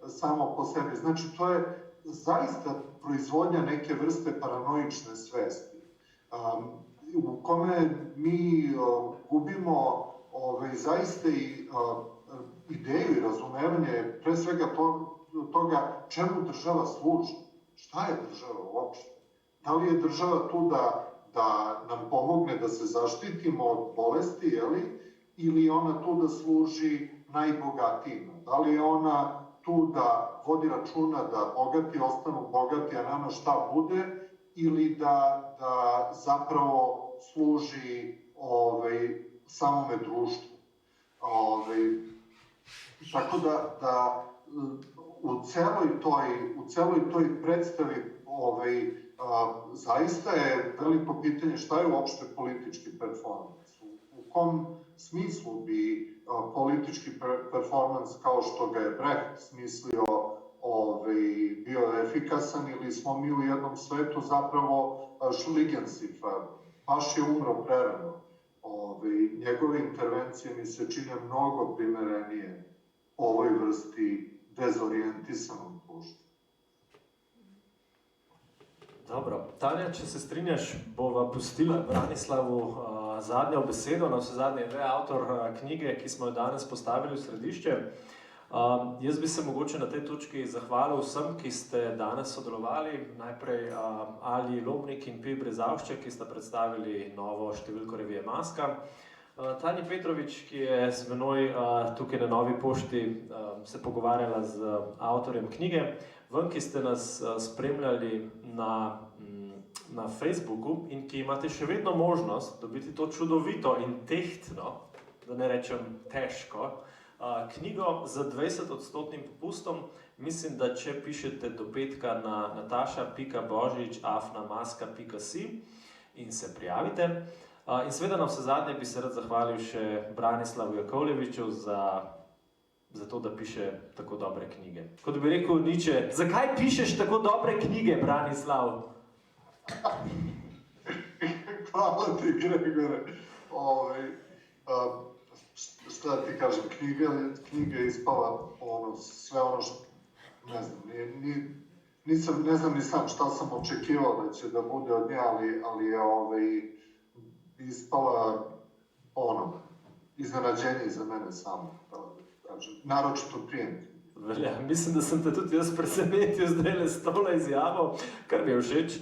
samo po sebi. Znači, to je zaista proizvodnja neke vrste paranoične svesti. u kome mi gubimo zaista i ideju i razumevanje pre svega toga čemu država služi. Šta je država uopšte? Da li je država tu da nam pomogne da se zaštitimo od bolesti, jeli? Ili je ona tu da služi najbogatijima? Da li je ona tu da vodi računa da bogati ostanu bogati, a nama šta bude? Ili da zapravo služi samome društvu? Tako da u celoj toj predstavi zaista je veliko pitanje šta je uopšte politički performans. U kom smislu bi politički performans kao što ga je Brecht smislio bio efikasan ili smo mi u jednom svetu zapravo Schlingensief, baš je umro prerano. Njegove intervencije mi se čine mnogo primerenije ovoj vrsti dezorijentisanog društva. Dobro, Tanja, če se strinjaš, bova pustila Branislavu zadnjo besedo, na vse zadnje je avtor knjige, ki smo jo danes postavili v središče. Jaz bi se mogoče na tej točki zahvalil vsem, ki ste danes sodelovali. Najprej Ali Lobnik in Pi Brezavšček, ki sta predstavili novo številko revije Maska. Tanji Petrovič, ki je z menoj tukaj na Novi pošti se pogovarjala z avtorjem knjige. Vam, ki ste nas spremljali na Facebooku in ki imate še vedno možnost dobiti to čudovito in tehtno, da ne rečem težko, knjigo z 20% popustom. Mislim, da če pišete do petka na nataša.božič@maska.si in se prijavite. In seveda na vse zadnje bi se rad zahvalil še Branislavu Jakovljeviću za to, da piše tako dobre knjige. Kot bi rekel Nietzsche, zakaj pišeš tako dobre knjige, Branislav? Hvala ti, Gregore. Šta ti kažem, knjiga je ispala sve ono što, ne znam, ne znam ni sam šta sam očekivao da će da bude od nje, ali je ispala iznenađenje za mene samo, naročito prijemno. Velja, mislim, da sem te tudi jaz presenetil zdaj s tole izjavo, kar mi je všeč.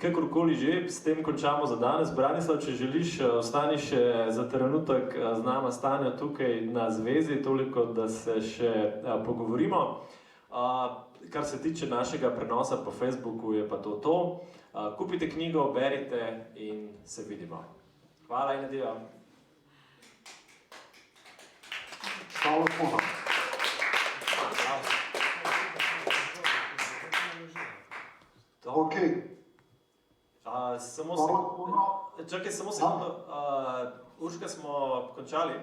Kakorkoli že, s tem končamo za danes. Branislav, če želiš, ostani še za trenutek z nama, Stanjo tukaj na zvezi, toliko, da se še pogovorimo. Kar se tiče našega prenosa po Facebooku, je pa to. Kupite knjigo, berite in se vidimo. Hvala in adijo. Hvala puno. Ok. Čakaj, samo sekundo. Urška, smo končali?